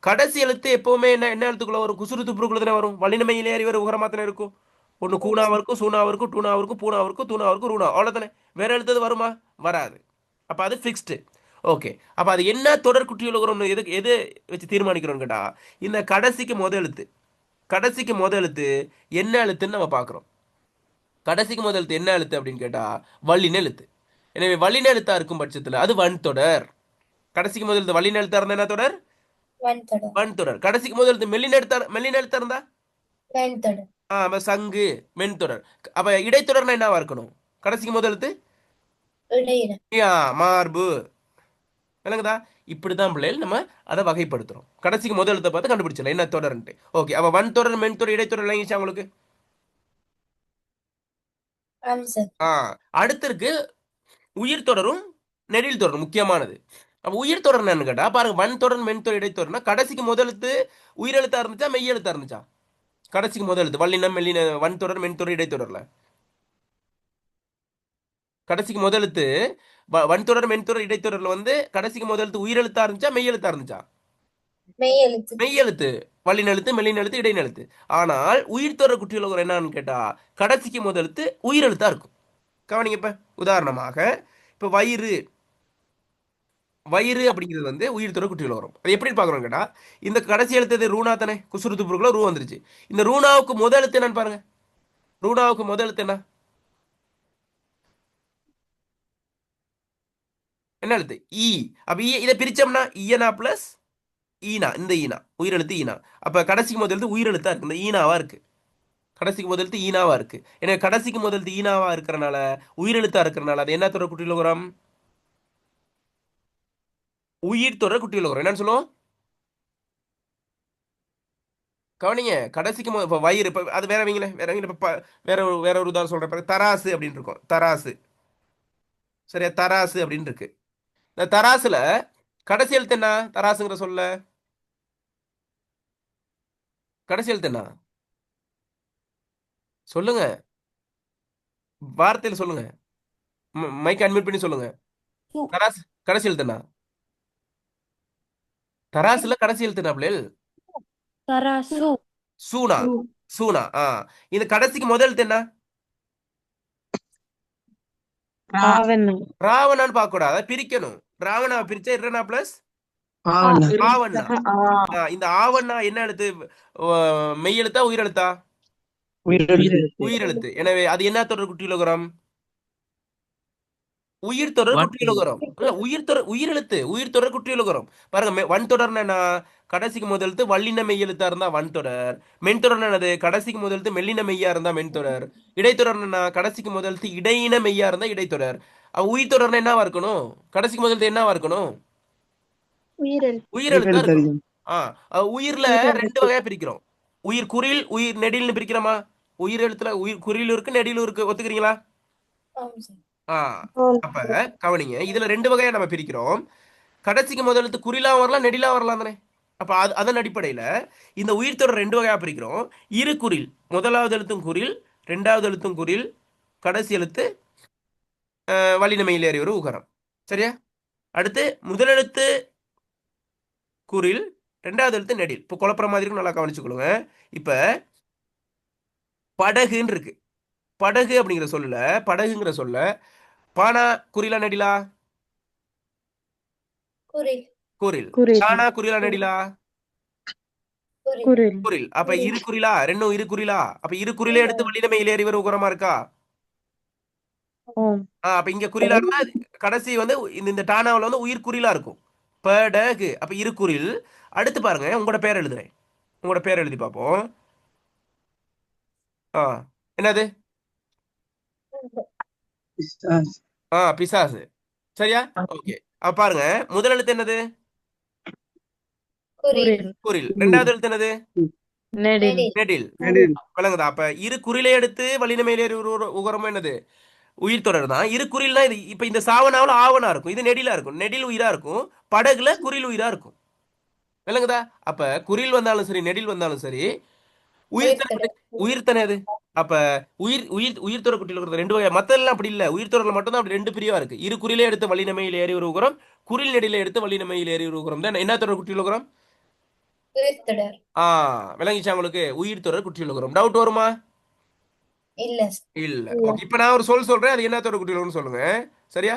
கடைசி எழுத்து எப்பவுமே என்ன என்ன எழுத்துக்குள்ள வரும்? குசுறு துப்புக்குள்ள தானே வரும். வல்லினமையிலே அறிவர் உகரமா தானே இருக்கும். ஒன்று ஆம் கூணாவா சார். இருக்கும், சூனாவா இருக்கும், டூனாவா இருக்கும், பூனாவா இருக்கும், தூணாவா இருக்கும், ரூணா, அவ்வளவுதானே. வேற எழுத்தது வருமா? வராது. அப்ப அது ஃபிக்ஸ்டு. ஓகே. அப்ப அது என்ன தொடர் குற்றியலுகரம்னு எது வச்சு தீர்மானிக்கிறோம்னு கேட்டா, இந்த கடைசிக்கு முத எழுத்து, கடைசிக்கு முத எழுத்து என்ன எழுத்துன்னு நம்ம பார்க்கிறோம். கடைசிக்கு முதல் எழுத்து என்ன எழுத்து அப்படின்னு கேட்டா வல்லின எழுத்து. எனவே வல்லின எழுத்தா இருக்கும் பட்சத்துல அது வன்தொடர். கடைசிக்கு முதல் எழுத்து வல்லின எழுத்தா இருந்தா என்ன தொடர்? வன்தொடர். வன்தொடர். கடைசிக்கு முதல் எழுத்து மெல்லின எழுத்தா இருந்தா வன்தொடர். அப்ப சங்கு, மென்தொடர். அப்ப இடைத்தொடர்னா என்னவா இருக்கணும்? கடைசிக்கு முதல் எழுத்து இடையின. யா, மார்பு. விளங்குதா? இப்படிதான் பிள்ளைகள் நம்ம அதை வகைப்படுத்துறோம். கடைசிக்கு முதல் எழுத்தை பார்த்து கண்டுபிடிச்சல என்ன தொடர்ன்ட்டு. ஓகே. அப்ப வன்தொடர், மென்தொடர், இடைத்தொடர் விளங்கிச்சா உங்களுக்கு? ஆம் சார். அடுத்து இருக்கு உயிர் தொடரும் நெடில் தொடரும், முக்கியமானது. அப்ப உயிர் தொடர் என்னன்னு கேட்டா பாருங்க, வன் தொடர், மென் தொடர், இடைத்தொடர்னா கடைசிக்கு முதலெழுத்து உயிரெழுத்தா இருந்துச்சா மெய் எழுத்தா இருந்துச்சா? கடைசிக்கு முதலெழுத்து வல்லினம், மெல்லின, வன் தொடர், மென் தொடர், இடைத்தொடர்ல கடைசிக்கு முதலெழுத்து வன் தொடர், மென் தொடர், இடைத்தொடர்ல வந்து கடைசிக்கு முதலெழுத்து உயிரெழுத்தா இருந்துச்சா மெய் எழுத்தா இருந்துச்சா? மெய் எழுத்து. மெய் எழுத்து. வல்லின எழுத்து, மெல்லின எழுத்து, இடையின எழுத்து. ஆனால் உயிர் தொடர் குற்றியலுகரம் என்னன்னு கேட்டா கடைசிக்கு முதலெழுத்து உயிரெழுத்தா இருக்கும். கவனிங்க. இப்ப உதாரணமாக இப்ப வயிறு, வயிறு அப்படிங்கிறது வந்து உயிர் தொடர் குற்றியில் வரும். அது எப்படி பார்க்குறோம் கேட்டா இந்த கடைசி எழுத்து ரூணா தானே, குசுறுத்து பொருட்களோ ரூ வந்துருச்சு. இந்த ரூணாவுக்கு முதல் எழுத்து என்னன்னு பாருங்க. ரூணாவுக்கு முதல் எழுத்து என்ன? என்ன எழுத்து? ஈ. அப்ப இதை பிரிச்சோம்னா ஈனா பிளஸ் ஈனா, இந்த ஈனா உயிரெழுத்து ஈனா. அப்ப கடைசிக்கு முதல் எழுத்து உயிரெழுத்தா இருக்கு, இந்த ஈனாவா இருக்கு. கடைசிக்கு முதல் எழுத்து ஈனாவா இருக்கு. எனவே கடைசிக்கு முதல் எழுத்து ஈனாவா இருக்கிறனால, உயிரெழுத்தா இருக்கிறனால அது என்ன தொடர் குற்றியில் வரும்? உயிர் தொடர் குற்றியில் வரும். என்னன்னு சொல்லுவோம்? கவனிங்க. கடைசிக்கு இப்ப வயிறு, இப்ப அது வேற வைங்களே, வேற வைங்களே. இப்ப வேற ஒரு உதாரணம் சொல்றேன் பாருங்க. தராசு அப்படின்னு இருக்கும். தராசு. சரியா? தராசு அப்படின்னு இருக்கு. இந்த தராசுல கடைசி எழுத்து என்ன? தராசுங்கிற சொல்ல கடைசி எழுத்து என்ன? சொல்லுங்க. வார்த்தையில சொல்லுங்க. மைக் அன்மியூட் பண்ணி சொல்லுங்க. தராசு கடைசி எழுத்து என்ன? தராசுல கடைசி எழுத்து என்ன பிள்ளைகள்? தராசு. சூனா. சூனா. இந்த கடைசிக்கு முதல் எழுத்து என்ன? ராவண. ராவணான்னு பார்க்க கூடாது, அதை பிரிக்கணும். ராவணா பிரிச்சா இரனா பிளஸ் ஆவண. ஆவண்ணா. இந்த ஆவண்ணா என்ன எழுத்து? மெய் எழுத்தா உயிர் எழுத்தா? உயிரெழுத்து. உயிர் எழுத்து. எனவே அது என்ன தொடர் குற்றியலுகரம்? உயிர் தொடர் குற்றியலுகரம். இல்ல, உயிர் தொடர் உயிரெழுத்து, உயிர் தொடர் குற்றியலுகரம். பாருங்க, வன் தொடர்னா என்ன? கடைசிக்கு முதல் எழுத்து வல்லின மெய் எழுத்தா இருந்தா வன் தொடர். மென் தொடர் என்னது? கடைசிக்கு முதல் எழுத்து மெல்லின மெய்யா இருந்தா மென் தொடர். இடைத்தொடர் என்ன? கடைசிக்கு முதல் எழுத்து இடையின மெய்யா இருந்தா இடைத்தொடர். உயிர் தொடர்னா என்னவா இருக்கணும்? கடைசிக்கு முதல் எழுத்து என்னவா இருக்கணும்? உயிரெழுத்து. உயிரெழுத்தா உயிரெழுத்து இருக்கணும். அதிகம். உயிர்ல ரெண்டு வகையா பிரிக்கிறோம். உயிர் குறில், உயிர் நெடில்னு பிரிக்கிறோமா? உயிர் எழுத்துல உயிர் குறிலும் இருக்கு, நெடிலும் இருக்கு. ஒத்துக்கிறீங்களா? ஆம் சார். ஆ அப்ப கவனிங்க, இதுல ரெண்டு வகையா நம்ம பிரிக்கிறோம். கடைசிக்கு முதல் எழுத்து குறிலா வரலாம், நெடிலா வரலாம் தானே. அப்ப அதன் அடிப்படையில இந்த உயிர் தொடர் ரெண்டு வகையா பிரிக்கிறோம். இரு குறில், முதலாவது எழுத்தும் குறில், இரண்டாவது எழுத்தும் குறில், கடைசி எழுத்து வல்லினமையில் ஏறி ஒரு உகரம். சரியா? அடுத்து முதல் எழுத்து குறில், ரெண்டாவது எழுத்து நெடில். இப்போ குழப்பற மாதிரி இருக்கும், நல்லா கவனிச்சுக்கொள்ளுங்க. இப்ப படகுன்னு இருக்கு. படகு அப்படிங்கிற சொல்ல, படகுங்கிற சொல்ல பானா குறிலா நெடிலா? குரில். குறில். குரில். பானா குறிலா நெடிலா? குரில். குரில். குறில். அப்ப குரில். இரு குறிலா? ரெண்டும் இரு குறிலா? அப்ப இரு குறிலே எடுத்து வல்லினமையில் ஏறி ஒரு உகரமா இருக்கா? ஓம் அப்ப இங்க குறிலா இருந்தா கடைசி வந்து இந்த டானாவில் வந்து உயிர் குறிலா இருக்கும். படகு அப்ப இரு குறில். அடுத்து பாருங்க உங்களோட பேர் எழுதுறேன். உங்களோட பேர் எழுதி பார்ப்போம். ஆ என்னது? பிசாசு. சரியா? ஓகே. அப்ப பாருங்க முதல் எழுத்து என்னது? குறில் குரில் குறில். ரெண்டாவது எழுத்து என்னது? நெடில் நெடில் நெடில். விளங்குதா? அப்ப இரு குறிலை எடுத்து வல்லினமையிலே உகரமும் என்னது? உயிர் தொடர் தான். இரு குறில்னா இது இப்ப இந்த சாவனாவில் ஆவணா இருக்கும். இது நெடிலா இருக்கும். நெடில் உயிரா இருக்கும். படகுல குறில் உயிரா இருக்கும். விளங்குதா? அப்ப குறில் வந்தாலும் சரி நெடில் வந்தாலும் சரி உயிர் தர உயிர்த்தொடர் உயிர் தானே அது. அப்ப உயிர் உயிர் உயிர் தொடர் குட்டியில் இருக்கிறது ரெண்டு வகை. மத்தெல்லாம் அப்படி இல்ல. உயிர் தொடர்ல மட்டும் தான் அப்படி ரெண்டு பிரிவா இருக்கு. இரு குறிலே எடுத்து வல்லினமையில் ஏறி ஒரு உகரம், குறில் நெடில எடுத்து வல்லினமையில் ஏறி ஒரு உகரம் தான் என்ன தொடர் குட்டியில் உகரம். உயிர்த்தொடர் ஆ விளங்கிச்சா உங்களுக்கு? உயிர் தொடர் குட்டியில் உகரம். டவுட் வருமா? இல்ல சார். இல்ல. ஓகே. இப்ப நான் ஒரு சொல் சொல்றேன். அது என்ன தொடர் குட்டியில் உகரம்னு சொல்லுங்க. சரியா?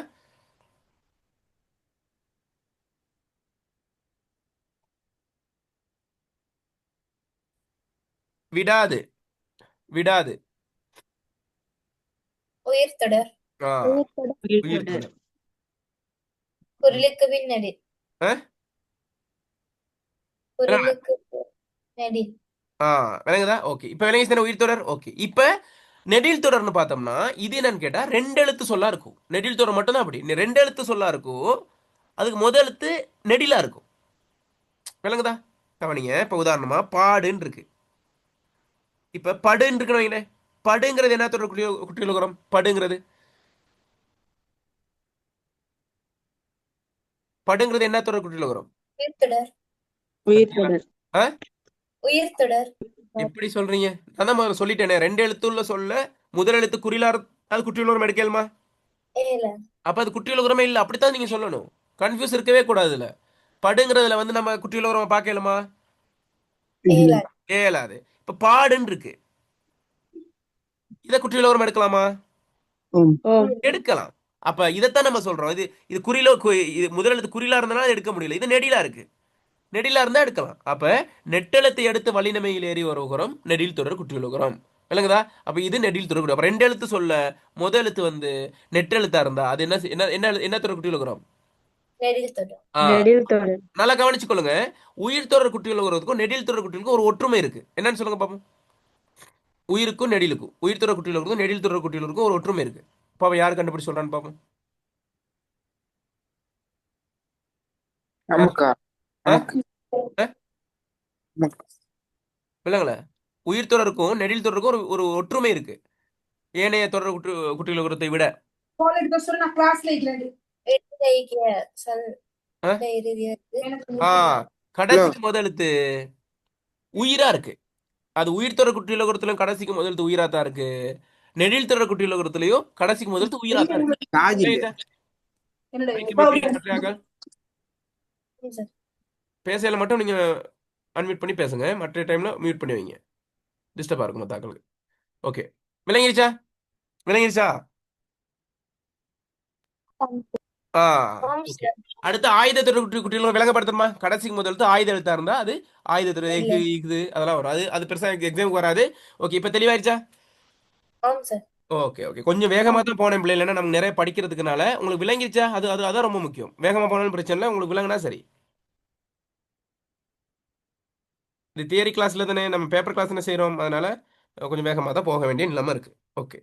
விடாது. விடாது. உயிர்த்தொடர் ஆ உயிர்த்தொடர் உயிர் தொடர். குறிலுக்கு பின் நெடில் ஆ? என்ன? குறிலுக்கு பின் நெடில் ஆ விளங்குதா? ஓகே. இப்ப விளங்கி தானே உயிர் தொடர்? ஓகே. இப்ப நெடில் தொடர்னு பார்த்தோம்னா இது என்னன்னு கேட்டா ரெண்டு எழுத்து சொல்லா இருக்கும். நெடில் தொடர் மட்டும் தான் அப்படி. ரெண்டு எழுத்து சொல்லா இருக்கும். அதுக்கு முதல் எழுத்து நெடிலா இருக்கும். விளங்குதா? கவனிங்க. இப்ப உதாரணமா பாடுன்னு இருக்கு. இப்ப படுன்னு இருக்குன்னு வைங்களேன். படுங்கிறது என்ன தொடர் குட்டியுலகம்? படுங்கிறது படுங்கிறது என்ன தொடர் குட்டியுலகம்? உயிர்த்தொடர் பாத்தீங்களா? உயிர்த்தொடர் ஆ? உயிர்த்தொடர் எப்படி சொல்றீங்க? நான் தான் முதல்ல சொல்லிட்டேனே ரெண்டு எழுத்துள்ள சொல்ல முதல் எழுத்து குறிலா அது குட்டியுலகம் எடுக்கலுமா? ஏல அப்ப அது குட்டியுலகமே இல்ல. அப்படித்தான் நீங்க சொல்லணும். கன்ஃபியூஸ் இருக்கவே கூடாது இதுல. படுங்கிறதுல வந்து நம்ம குட்டியுலகம் பார்க்கலுமா? ஏல இயலாது. இப்ப பாடுன்னு இருக்கு. இதை குற்றியலோரம் எடுக்கலாமா? ஓம் ஓம் எடுக்கலாம். அப்ப இதைத்தான் நம்ம சொல்றோம். இது இது குறிலோ இது முதல் எழுத்து குறிலா இருந்தனால எடுக்க முடியல. இது நெடிலா இருக்கு. நெடிலா இருந்தா எடுக்கலாம். அப்ப நெட்டெழுத்தை எடுத்து வல்லினமையில் ஏறி வருகிறோம் நெடில் தொடர் குற்றியலுகிறோம். விளங்குதா? அப்ப இது நெடில் தொடர் குட்டி. அப்ப ரெண்டு எழுத்து சொல்ல முதல் எழுத்து வந்து நெட்டெழுத்தா இருந்தா அது என்ன என்ன என்ன என்ன தொடர் குற்றியலுகிறோம்? நெடில் தொடர் ஆ நெடில் தொடர் நல்லா கவனிச்சுக்கொள்ளுங்க. உயிர் தொடர் குற்றியலுகிறதுக்கும் நெடில் தொடர் குட்டிகளுக்கும் ஒரு ஒற்றுமை இருக்கு. என்னன்னு சொல்லுங்க பாப்போம். உயிருக்கும் நெடிலுக்கும் உயிர் தொடர் குட்டியிலுக்கும் நெடில் தொடர் குட்டியிலுக்கும் ஒரு ஒற்றுமை இருக்கு. பாப்போம் யார் கண்டுபிடிச்சு சொல்றான்னு பாப்போம். யார்? நமக்கா ஆ? நமக்கு ஆ? நமக்கு இல்லைங்களே. உயிர் தொடருக்கும் நெடில் தொடருக்கும் ஒரு ஒரு ஒற்றுமை இருக்கு. ஏனைய தொடர் குட்டியிலுக்கிறதை விட. இறுதிய சொல் ஆ? இறுதியது ஆ, கடைசிக்கு முதலெழுத்து உயிரா இருக்கு. அது உயிர் தொடர் குட்டியிலுக்கிறதுலயும் கடைசிக்கு முதலெழுத்து உயிரா தான் இருக்கு. நெடில் தொடர் குட்டியிலுக்கிறதுலயும் கடைசிக்கு முதலெழுத்து உயிரா தான் இருக்கு. ராஜில் சரிங்களா? மைக்கு மியூட் பண்ணி மற்றையாக்கள் சார். பேசையில மட்டும் நீங்க அன்மியூட் பண்ணி பேசுங்க. மற்ற டைம்ல மியூட் பண்ணி வைங்க. டிஸ்டர்பா இருக்கும் மத்தாக்களுக்கு. ஓகே. விளங்கிருச்சா? விளங்கிருச்சா? ஆ ஆம் ஓகே. சார். அடுத்து ஆயுதத்தொடர் குட்டிகளும் விளங்கப்படுத்தணுமா? கடைசிக்கு முதல் எழுத்து ஆயுத எழுத்தா இருந்தா அது ஆயுதத்தொடர் இல்ல எஃகு இஃது அதெல்லாம் வரும். அது பெருசா எக்ஸாமுக்கு வராது. ஓகே. இப்ப தெளிவாயிருச்சா? ஆம் சார். Okay okay. கொஞ்சம் வேகமா தான் போனேன் பிள்ளை. இல்லைன்னா நமக்கு நிறைய படிக்கிறதுக்குனால உங்களுக்கு விளங்கிருச்சா? அது அது அதான் ரொம்ப முக்கியம். வேகமா போனாலும் பிரச்சனை இல்லை. உங்களுக்கு விளங்குனா சரி. இது தியரி கிளாஸ்ல தானே நம்ம பேப்பர் கிளாஸ் தானே செய்றோம். அதனால கொஞ்சம் வேகமா தான் போக வேண்டிய நிலைமை இருக்கு. ஓகே.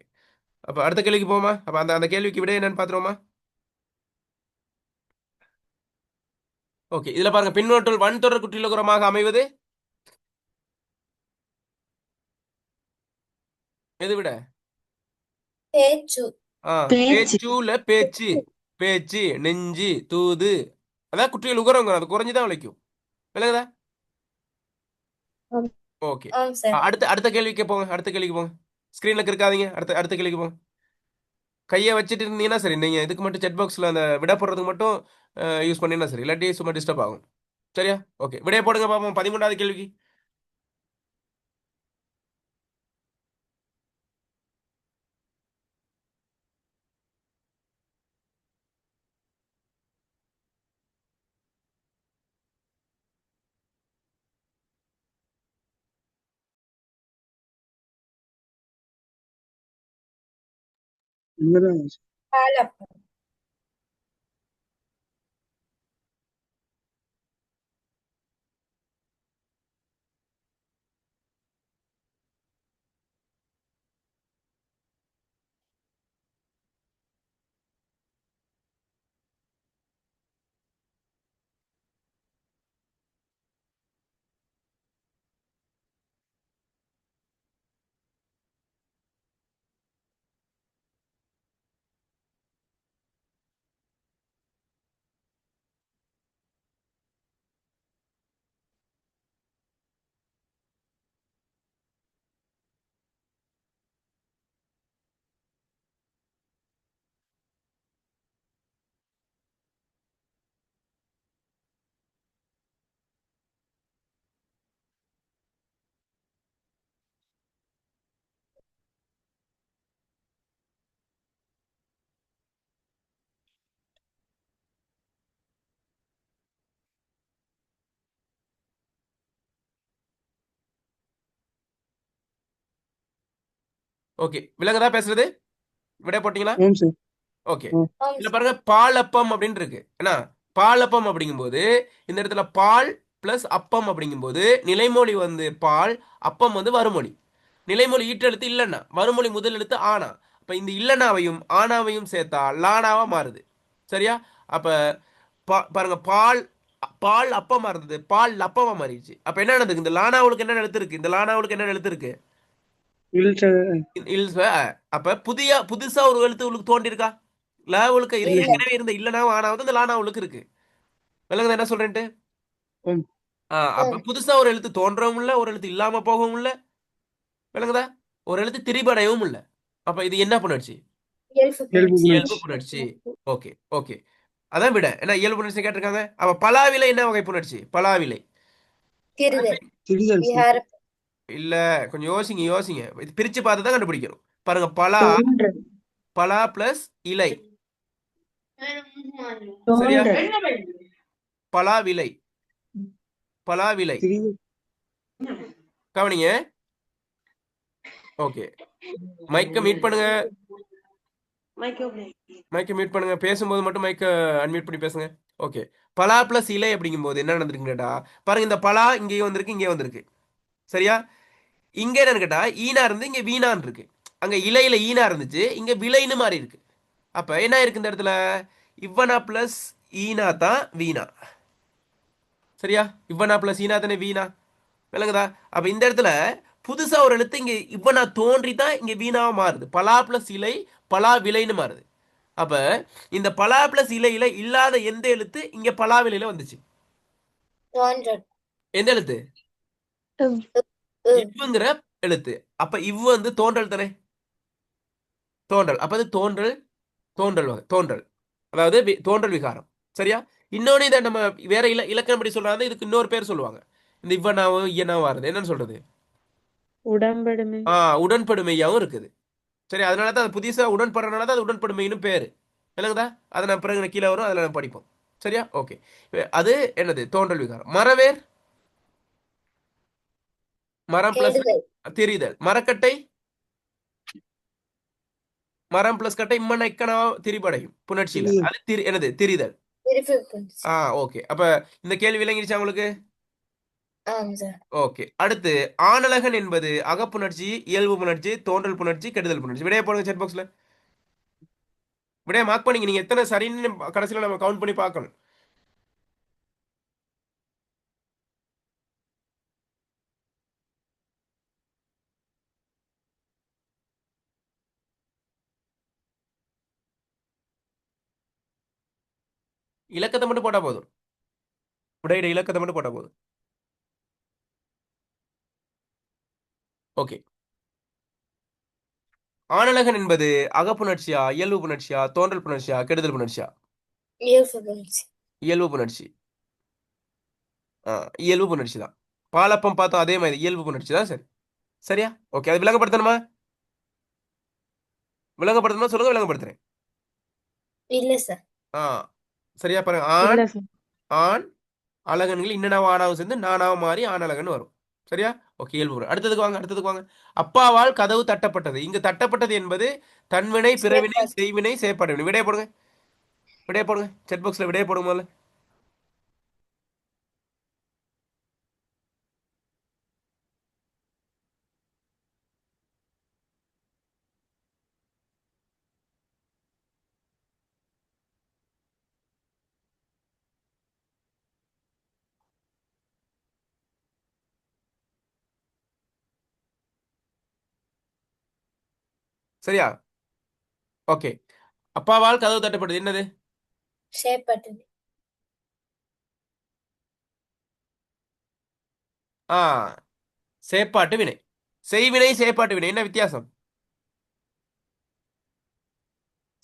அப்ப அடுத்த கேள்விக்கு போமா? அப்ப அந்த அந்த கேள்விக்கு விட என்னன்னு பாத்துருவோமா? ஓகே. இதுல பாருங்க பின்னோட்டில் வன்தொடர் குற்றியலுகரமாக அமைவது எது விட? பேச்சு பேச்சு பேச்சுல பேச்சு. பேச்சு நெஞ்சு தூது அதான் குற்றியல் உகரங்க. அது குறைஞ்சுதான் விளைக்கும். விளங்குதா? ஆம் ஓகே. ஆம் சார். அடுத்த அடுத்த கேள்விக்கு போங்க. அடுத்த கேள்விக்கு போங்க. ஸ்கிரீன்ல இருக்காதீங்க. அடுத்த அடுத்த கேள்விக்கு போங்க. கையை வச்சுட்டு இருந்தீங்கன்னா சரி. நீங்க இதுக்கு மட்டும் செட் பாக்ஸ்ல அந்த விட போடுறதுக்கு மட்டும் யூஸ் பண்ணீங்கன்னா சரி. இல்லாட்டி சும்மா டிஸ்டர்ப் ஆகும். சரியா? ஓகே. விடைய போடுங்க பாப்போம். 13வது கேள்விக்கு. இங்கதான் பாலப்பம். ஓகே, விலங்குதா பேசுறது? விட போட்டீங்களா? ஆமாம் சார். ஓகே, ஆம் இதுல சார். பாருங்க பாலப்பம் அப்படின்னு இருக்கு என்ன. பாலப்பம் அப்படிங்கும்போது இந்த இடத்துல பால் பிளஸ் அப்பம் அப்படிங்கும்போது நிலைமொழி வந்து பால், அப்பம் வந்து வருமொழி. நிலைமொழி ஈற்றெழுத்து இல்லைன்னா, வருமொழி முதல் எழுத்து ஆனா. அப்ப இந்த இல்லனாவையும் ஆனாவையும் சேர்த்தா லானாவா மாறுது. சரியா? அப்ப பாருங்க, பால் பால் அப்பமா இருந்தது, பால் அப்பமா மாறிடுச்சு. அப்ப என்ன நடந்துக்கு? இந்த லானாவுக்கு என்ன எழுத்து இருக்கு? இந்த லானாவுக்கு என்ன எழுத்து இருக்கு? இல்லை சார். அப்ப புதுசா ஒரு எழுத்து உங்களுக்கு தோண்டிருக்கா? லாவுலுக்கு இல்லை சார். ஏற்கனவே இருந்த இல்லனாவும் ஆனாவது இந்த லானாவுக்கு இருக்கு. விளங்குதா என்ன சொல்றேன்ட்டு? ஆம். அப்ப புதுசா ஒரு எழுத்து தோன்றவும் இல்ல, ஒரு எழுத்து இல்லாம போகவும் இல்ல. விளங்குதா? ஒரு எழுத்து திரிபடையவும் இல்ல. அப்ப இது என்ன புணர்ச்சி? இயல்பு இயல்பு புணர்ச்சி. இயல்பு புணர்ச்சி. புணர்ச்சி. Okay, okay. அதான் விட. ஏன்னா இயல்பு புணர்ச்சி கேட்டிருக்காங்க. அப்ப பலாவிலை என்ன வகை புணர்ச்சி? பலாவிலை திரிதல். திரிதல் சார். விஹார. இல்ல, கொஞ்சம் யோசிங்க யோசிங்க. இது பிரிச்சு பார்த்து தான் கண்டுபிடிக்கணும். பாருங்க, பலா தோன்றல் பலா பிளஸ் இலை. சரியா? தோன்றல் பலாவிலை பலாவிலை. திரிதல். கவனிங்க. ஓகே, மைக்க மீட் பண்ணுங்க. மைக்க மியூட் பண்ணுங்க. பேசும்போது மட்டும் மைக்க அன்மியூட் பண்ணி பேசுங்க. ஓகே, பலா பிளஸ் இலை அப்படிங்கும்போது என்ன நடந்திருக்குன்னு கேட்டா, பாருங்க, இந்த பலா இங்கேயும் வந்திருக்கு, இங்கே வந்திருக்கு. சரியா? இங்க என்னன்னு கேட்டா ஈனா இருந்து இங்க வீணான் இருக்கு. அங்க இலையில ஈனா இருந்துச்சு, இங்க விலைன்னு மாறி இருக்கு. அப்ப என்ன இருக்கு இந்த இடத்துல? இவ்வனா பிளஸ் ஈனா தான் வீணா. சரியா? இவ்வனா பிளஸ் ஈனா தானே வீணா. விளங்குதா? அப்ப இந்த இடத்துல புதுசா ஒரு எழுத்து இங்க இவ்வனா தோன்றி தான் இங்க வீணாவா மாறுது. பலா பிளஸ் இலை பலா விலைன்னு மாறுது. அப்ப இந்த பலா பிளஸ் இலையில இல்லாத எந்த எழுத்து இங்க பலா விலையில வந்துச்சு? தோன்றல். எந்த எழுத்து? இவ்வுங்கிற எழுத்து. அப்ப இவ் வந்து தோன்றல் தானே. தோன்றல். அப்ப அது தோன்றல். தோன்றல் வகை தோன்றல். அதாவது தோன்றல் விகாரம். சரியா? இன்னொன்னு இதை நம்ம வேற இலக்கணம் படி சொல்றாங்க, இதுக்கு இன்னொரு பேர் சொல்லுவாங்க. இந்த இவ்வனாவும் இயனாவும் வருது என்னன்னு சொல்றது? உடம்படுமை உடன்படுமையாவும் இருக்குது. சரி, அதனால தான் அது புதுசா உடன்படுறதுனால தான் அது உடன்படுமைன்னு பேரு. விளங்குதா? அதை நான் பிறகு கீழே வரும், அதில் நம்ம படிப்போம். சரியா? ஓகே. அது என்னது? தோன்றல் விகாரம். மரவேர் மரம் பிளஸ் கெடுதல். திரிதல். மரக்கட்டை மரம் பிளஸ் கட்டை இம்மன இக்கனா திரிபடையும் புணர்ச்சியில. திரிதல். அது என்னது? திரிதல். இருப்பு புணர்ச்சி. ஓகே. அப்ப இந்த கேள்வி விளங்கிடுச்சா உங்களுக்கு? ஆம் சார். ஓகே. அடுத்து, ஆணழகன் என்பது அகப்புணர்ச்சி, இயல்பு புணர்ச்சி, தோன்றல் புணர்ச்சி, கெடுதல் புணர்ச்சி. விடைய போடுங்க செட் பாக்ஸ்ல. விடைய மார்க் பண்ணீங்க. நீங்க எத்தனை சரின்னு கடைசியில நம்ம கவுண்ட் பண்ணி பார்க்கணும். இலக்கத்தை மட்டும் போட்டா போதும். விடையிட இலக்கத்தை மட்டும் போட்டா போதும். ஓகே. ஆணழகன் என்பது அகப்புணர்ச்சியா, இயல்பு புணர்ச்சியா, தோன்றல் புணர்ச்சியா, கெடுதல் புணர்ச்சியா? இயல்பு புணர்ச்சி. இயல்பு புணர்ச்சி. இயல்பு புணர்ச்சி தான். பாலப்பம் பார்த்தோம், அதே மாதிரி இயல்பு புணர்ச்சி தான். சரி, சரியா? ஓகே. அது விளங்கப்படுத்தணுமா? விளங்கப்படுத்தணுமா சொல்லுங்க, விளங்கப்படுத்துறேன். இல்ல சார். ஆ சரியா? பாருங்க, இல்ல ஆண் சார். ஆண் அழகன்கள் இன்னனாவும் ஆணாவும் சேர்ந்து நானாவும் மாறி ஆணழகன் வரும். சரியா? ஓகே, இயல்பு பொருள். அடுத்ததுக்கு வாங்க, அடுத்ததுக்கு வாங்க. அப்பாவால் கதவு தட்டப்பட்டது. இங்கு தட்டப்பட்டது என்பது தன்வினை, பிறவினை, சேப்பாடு. செய்வினை, செயற்பாடு வினை. விடைய போடுங்க, விடைய போடுங்க. செட் பாக்ஸ்ல விடைய போடுங்க முதல்ல. சரியா? ஓகே. அப்பாவால் கதவு தட்டப்பட்டது என்னது? சேப்பாடு. ஆ, செயற்பாட்டு வினை. செய்வினை, செயற்பாட்டு வினை என்ன வித்தியாசம்?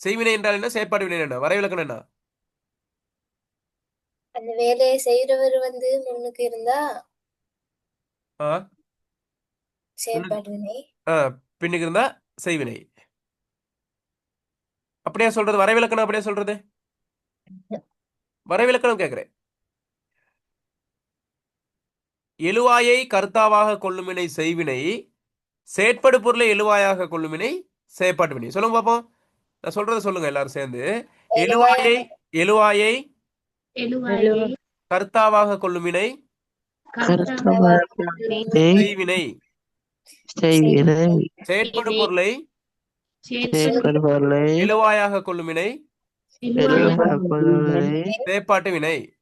செய்வினை என்றால் என்ன, செயற்பாடு வினை என்ன? வரைவிலக்கணம் என்ன? அந்த வேலையை செய்யறவர் முன்னுக்கு இருந்தா ஆ, முன்னுக்கு- செயற்பாடு வினை. ஆ, பின்னுக்கு இருந்தா செய்வினை. அப்படியே சொல்றது வரைவிலக்கணம், அப்படியே சொல்றது வரைவிலக்கணம் கேட்கிறேன். எழுவாயை கர்த்தாவாக கொள்ளுமினை செய்வினை, செயற்படு பொருளை எழுவாயாக கொள்ளுமினை செயற்பாட்டு வினை. சொல்லுங்க பாப்போம். நான் சொல்றதை சொல்லுங்க எல்லாரும் சேர்ந்து. எழுவாய் எழுவாயை எழுவாயை எழுவ கர்த்தாவாக கொள்ளுமினை கர்த்தவாக்கினை செய்வினை, செய்வினை செயற்படு பொருளை செயற்படுபொருளை எழுவாயாக கொள்ளுமினை எழுவாய் செயற்பாட்டு வினை.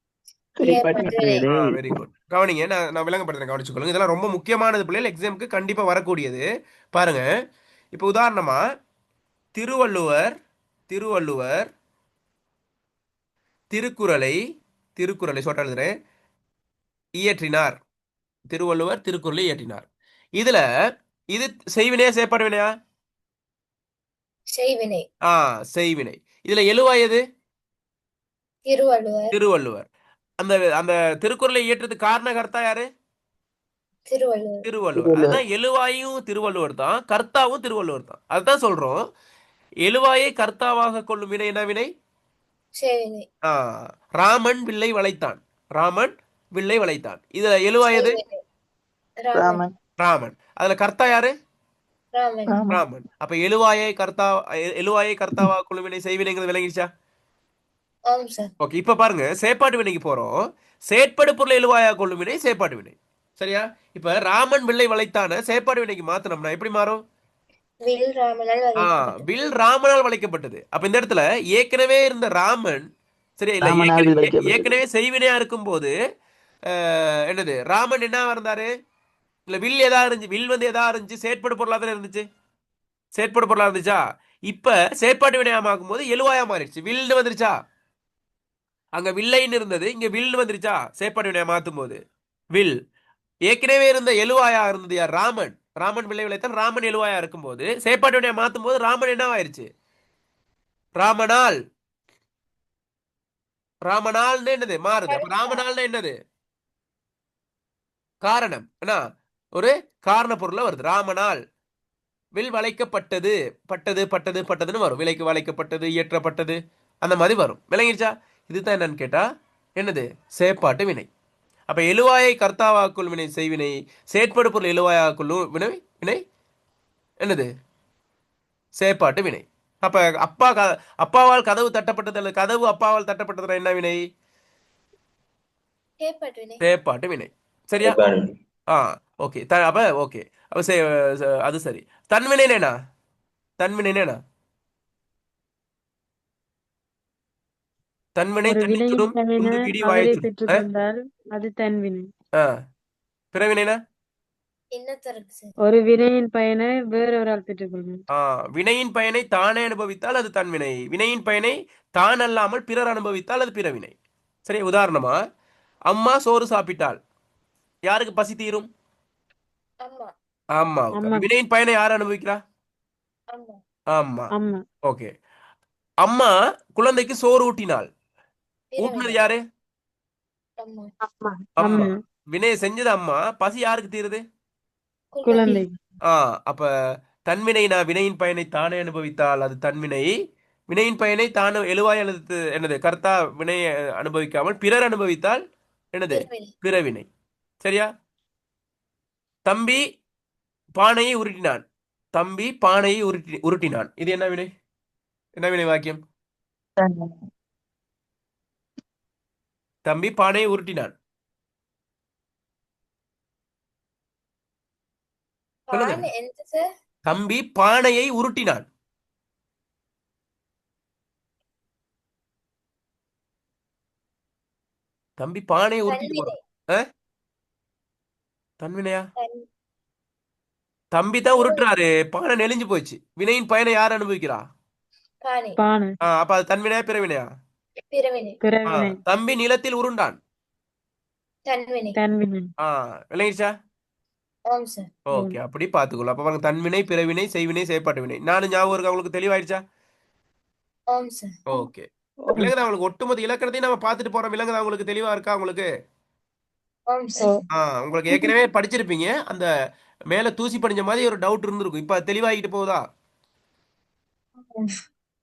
செயற்பாட்டு வினை. Very good. கவனிங்க, நான் விளங்கப்படுத்துறேன், கவனிச்சுக்கொள்ளுங்க. இதெல்லாம் ரொம்ப முக்கியமானது பிள்ளைகள், எக்ஸாமுக்கு கண்டிப்பா வரக்கூடியது. பாருங்க, இப்போ உதாரணமா திருவள்ளுவர் திருவள்ளுவர் திருக்குறளை திருக்குறளை சொல்லிட்டு எழுதுறேன், இயற்றினார். திருவள்ளுவர் திருக்குறளை இயற்றினார். இதுல இது செய்வினையா செயற்பாடு வினையா? செய்வினை. ஆ, செய்வினை. இதுல எழுவாய் எது? திருவள்ளுவர். திருவள்ளுவர். அந்த அந்த திருக்குறளை இயற்றதுக்கு காரணகர்த்தா யாரு? திருவள்ளுவர். திருவள்ளுவர். அதுதான் எழுவாயும் திருவள்ளுவர் தான், கர்த்தாவும் திருவள்ளுவர் தான். அதுதான் சொல்றோம். எழுவாயை கர்த்தாவாக கொள்ளும் வினை என்ன வினை? செய்வினை. ஆ, ராமன் வில்லை வளைத்தான். ராமன் வில்லை வளைத்தான். இதுல எழுவாய் எது? செய்வினை. ராமன். ராமன். அதுல கர்த்தா யாரு? ராமன். ராமன். அப்ப எழுவாயை கர்த்தாவாக கொள்ளும் வினை செய்வினைங்கிறது விளங்கிடுச்சா? ஆம் சார். ஓகே, இப்ப பாருங்க, செயற்பாட்டு வினைக்கு போறோம். செயற்படு பொருள் எழுவாயாக கொள்ளும் வினை செயற்பாட்டு வினை. சரியா? இப்ப ராமன் வில்லை வளைத்தான செயற்பாடு வினைக்கு மாத்தணும்னா எப்படி மாறும்? வில் ராமனால் வளைக்கப்பட்டது. வில் ராமனால் வளைக்கப்பட்டது. அப்ப இந்த இடத்துல ஏற்கனவே இருந்த ராமன், சரியா? இல்ல, ஏற்கனவே செய்வினையா இருக்கும்போது என்னது, ராமன் என்ன இருந்தாரு? இல்ல, வில் எதா இருந்துச்சு? வில் எதா இருந்துச்சு? செயற்படு பொருளா தானே இருந்துச்சு. செயற்படு பொருளா இருந்துச்சா? இப்ப செயற்பாட்டு வினையா மாக்கும் போது எழுவாயா மாறிடுச்சு. வில்னு வந்துருச்சா? அங்க வில்லைன்னு இருந்தது, இங்க வில்னு வந்துருச்சா? செயற்பாட்டு வினையா மாத்தும் போது வில். ஏற்கனவே இருந்த எழுவாயா இருந்தது யார்? ராமன். ராமன் வில்லை விளைத்தான். ராமன் எழுவாயா இருக்கும்போது செயற்பாட்டு வினையா மாத்தும் போது ராமன் என்ன ஆயிருச்சு? ராமனால். ராமனால்னு என்னது மாறுது. அப்ப ராமனால்னா என்னது? காரணம் என்ன? ஒரு காரண பொருளா வருது. ராமனால் வில் வளைக்கப்பட்டது. பட்டது பட்டது பட்டதுன்னு வரும். விலைக்கு வளைக்கப்பட்டது, இயற்றப்பட்டது, அந்த மாதிரி வரும். விளங்கிடுச்சா? இதுதான் என்னன்னு கேட்டா என்னது? செயற்பாட்டு வினை. அப்ப எழுவாயை கர்த்தாவாக்குள் வினை செய்வினை, செயற்படு பொருள் எழுவாயாக்குள் வினை வினை என்னது? செயற்பாட்டு வினை. அப்ப அப்பாவால் கதவு தட்டப்பட்டது அல்லது கதவு அப்பாவால் தட்டப்பட்டதுன்னா என்ன வினை? செயற்பாட்டு வினை. செயற்பாட்டு வினை. சரியா? ஆ, ஓகே. அப்ப ஓகே, அப்ப அது சரி. தன்வினைனா? தன்வினைனா தன்வினை ஒரு வினையின் தன்னிச்சுடும் பயனை உந்து விடி அவரே வாயச்சுடும். பெற்றுக்கொண்டால் அது தன்வினை. பிறவினைனா? இன்னொருத்தருக்கு சார். ஒரு வினையின் பயனை வேறொரால் பெற்றுக்கொள்ளும். வினையின் பயனை தானே அனுபவித்தால் அது தன்வினை. வினையின் பயனை தான் அல்லாமல் பிறர் அனுபவித்தால் அது பிறவினை. சரி, உதாரணமா அம்மா சோறு சாப்பிட்டால் யாருக்கு பசி தீரும்? அம்மா. ஆமா. அம்மா. வினையின் பயனை யார் அனுபவிக்கிறா? அம்மா. ஆமா. அம்மா. ஓகே. அம்மா குழந்தைக்கு சோறு ஊட்டினாள். ஊட்டினது பிறவினை. யாரு? அம்மா. அம்மா. அம்மா. வினையை செஞ்சது அம்மா. பசி யாருக்கு தீருது? குழந்தை. அப்ப தன்வினை, நான் வினையின் பயனை தானே அனுபவித்தால் அது தன்வினை. வினையின் பயனை தான் எழுவாய் அல்லது என்னது கர்த்தா வினையை அனுபவிக்காமல் பிறர் அனுபவித்தால் என்னது? பிறவினை. பிறவினை. சரியா? தம்பி பானையை உருட்டினான். தம்பி பானையை உருட்டினான். இது என்ன வினை? என்ன வினை வாக்கியம்? தம்பி பானையை உருட்டினான். சொல்லுங்க. பானை எந்த சார்? தம்பி பானையை உருட்டினான். தம்பி பானையை உருட்டிட்டு தன்வினை. போறான். ஆ? தன்வினையா? தன்- தம்பி தான் உருட்டுறாரு, பானை நெளிஞ்சு போச்சு. வினையின் பயனை யார் அனுபவிக்கிறா? பானை. பானை. அப்ப அது தன்வினையா பிறவினையா? பிறவினை. பிறவினை. தம்பி நிலத்தில் உருண்டான். தன்வினை. தன்வினை. விளங்கிச்சா? ஆம் சார். ஓகே, அப்படி பாத்துக்கொள்ள. அப்ப பாருங்க, தன்வினை, பிறவினை, செய்வினை, செயற்பாட்டு வினை. நானும் ஞாபகம் இருக்கு, அவங்களுக்கு தெளிவாயிடுச்சா? ஆம் சார். ஓகே, விலங்குதா அவங்களுக்கு ஒட்டுமொத்த இலக்கணத்தையும் நம்ம பார்த்துட்டு போறோம். விலங்குதா உங்களுக்கு தெளிவா இருக்கா உங்களுக்கு? ஆம் சார். உங்களுக்கு ஏற்கனவே படிச்சிருப்பீங்க. அந்த மேல தூசி படிஞ்ச மாதிரி ஒரு டவுட் இருந்திருக்கும். இப்ப தெளிவாகிட்டு போகுதா?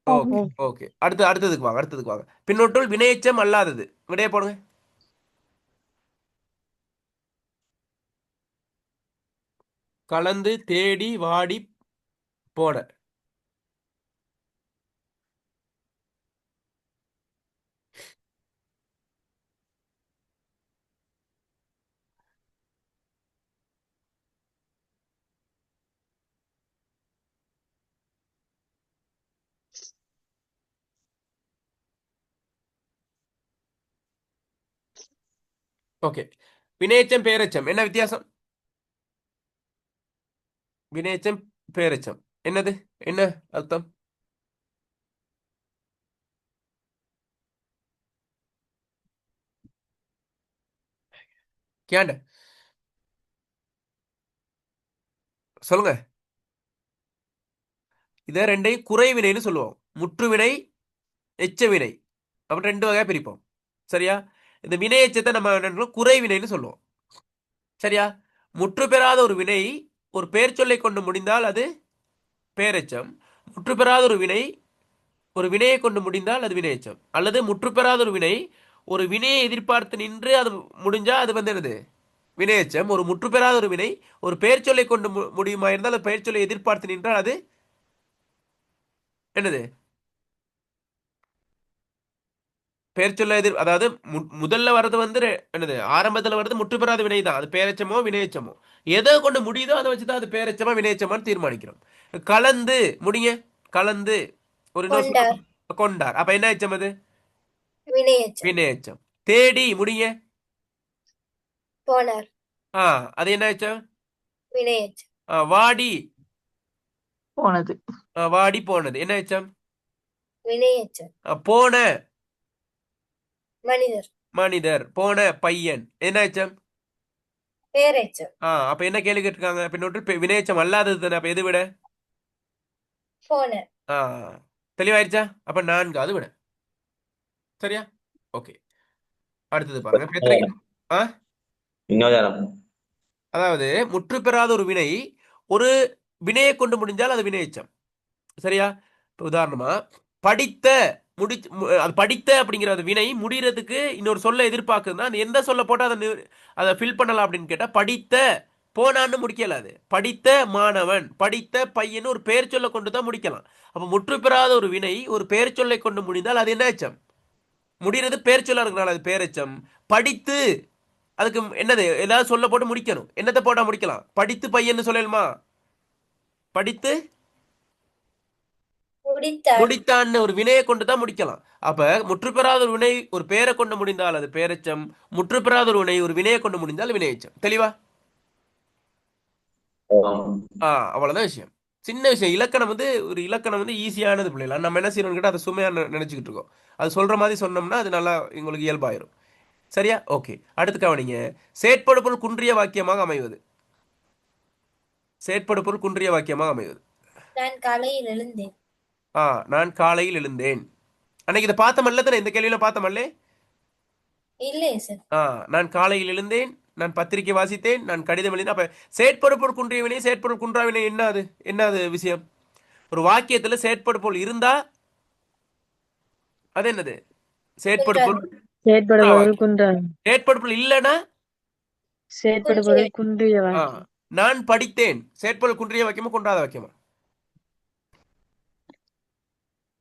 Okay okay. அடுத்ததுக்கு வாங்க. பின்னொட்டுள் வினையெச்சம் அல்லாதது. விடைய போடுங்க. கலந்து, தேடி, வாடி, போன. ஓகே. வினையெச்சம், பேரெச்சம் என்ன வித்தியாசம்? வினையெச்சம், பேரெச்சம் என்னது? என்ன அர்த்தம்? கேண்ட சொல்லுங்க. இதை ரெண்டையும் குறைவினைன்னு சொல்லுவோம். முற்றுவினை, எச்சவினை அப்படி ரெண்டு வகையா பிரிப்போம். சரியா? இந்த வினை எச்சத்தை நம்ம என்ன குறைவினைன்னு சொல்லுவோம். சரியா? முற்று பெறாத ஒரு வினை ஒரு பெயர் சொல்லை கொண்டு முடிந்தால் அது பேரெச்சம். முற்று பெறாத ஒரு வினை ஒரு வினையை கொண்டு முடிந்தால் அது வினையெச்சம். அல்லது முற்று பெறாத ஒரு வினை ஒரு வினையை எதிர்பார்த்து நின்று அது முடிஞ்சா அது என்னது? வினையெச்சம். ஒரு முற்று பெறாத ஒரு வினை ஒரு பெயர் சொல்லை கொண்டு முடியுமா இருந்தால் அது பெயர் சொல்லை எதிர்பார்த்து நின்றால் அது என்னது? பெயர் சொல்ல அதாவது முதல்ல வர்றது என்னது? ஆரம்பத்தில் வர்றது முற்று பெறாத வினை தான். அது பேரெச்சமோ வினையெச்சமோ எதை கொண்டு முடியுதோ அதை வச்சுதான் அது பேரெச்சமா வினையெச்சமான்னு தீர்மானிக்கிறோம். கலந்து முடிங்க. கலந்து ஒரு கொண்டார். கொண்டார். அப்ப என்ன எச்சம் அது? வினையெச்சம். வினையெச்சம். தேடி முடிங்க. போனார். அது என்ன எச்சம்? வினையெச்சம். வாடி போனது. வாடி போனது என்ன எச்சம்? வினையெச்சம். போன மனிதர். மனிதர். போன பையன் என்ன எச்சம்? பேரெச்சம். அப்ப என்ன கேள்வி கேட்டிருக்காங்க? பின்னொட்டு வினையெச்சம் அல்லாதது தானே. அப்ப எது விட? போனார். தெளிவாயிருச்சா? அப்ப 4வது விட. சரியா? ஓகே. அடுத்தது பாருங்க. அதாவது முற்று பெறாத ஒரு வினை ஒரு வினையை கொண்டு முடிஞ்சால் அது வினையெச்சம். சரியா? இப்போ உதாரணமா படித்த அது படித்த அப்படிங்கிற அந்த வினை முடிகிறதுக்கு இன்னொரு சொல்ல எதிர்பார்க்குதுன்னா அது எந்த சொல்ல போட்டால் அதை ஃபில் பண்ணலாம் அப்படின்னு கேட்டால் படித்த போனான்னு முடிக்கல. அது படித்த மாணவன், படித்த பையன் ஒரு பெயர் சொல்ல கொண்டு தான் முடிக்கலாம். அப்போ முற்று பெறாத ஒரு வினை ஒரு பெயர் சொல்லை கொண்டு முடிந்தால் அது என்ன எச்சம்? முடிகிறது பெயர் சொல்ல இருக்கிறனால அது பேரெச்சம். படித்து அதுக்கு என்னது? ஏதாவது சொல்ல போட்டு முடிக்கணும். என்னத்தை போட்டா முடிக்கலாம்? படித்து பையன் சொல்லலுமா? படித்து முடித்தான்னு ஒரு வினையை கொண்டு தான் முடிக்கலாம். அப்ப முற்று பெறாத ஒரு வினை ஒரு பெயரை கொண்டு முடிந்தால் அது பேரெச்சம். முற்று பெறாத ஒரு வினை ஒரு வினையை கொண்டு முடிந்தால் வினையெச்சம். தெளிவா? அவ்வளவுதான் விஷயம். சின்ன விஷயம். இலக்கணம் ஒரு இலக்கணம் ஈஸியானது பிள்ளைல. நம்ம என்ன செய்யணும்னு கேட்டால் அதை சுமையா நினைச்சுக்கிட்டு இருக்கோம். அது சொல்ற மாதிரி சொன்னோம்னா அது நல்லா உங்களுக்கு இயல்பாயிரும். சரியா? ஓகே. அடுத்து கவனிங்க. செயற்படுபொருள் குன்றிய வாக்கியமாக அமைவது. செயற்படுபொருள் குன்றிய வாக்கியமாக அமைவது. நான் காலையில் எழுந்தேன். நான் காலையில் எழுந்தேன். அன்னைக்கு இதை பார்த்தமல்ல தானே? இந்த கேள்வியில பார்த்தமல்லே? இல்லையே சார். நான் காலையில் எழுந்தேன், நான் பத்திரிகை வாசித்தேன், நான் கடிதம் எழுதினேன். அப்ப செயற்படுபொருள் குன்றிய வினை செயற்பொருள் குன்றா வினை என்ன அது விஷயம்? ஒரு வாக்கியத்துல செயற்படுபொருள் இருந்தா அது என்னது? செயற்படுபொருள். செயற்படுபொருள் இல்லைன்னா செயற்படுபொருள் குன்றிய வாக்கியம். நான் படித்தேன் செயற்பொருள் குன்றிய வாக்கியமா குன்றாத வாக்கியமா?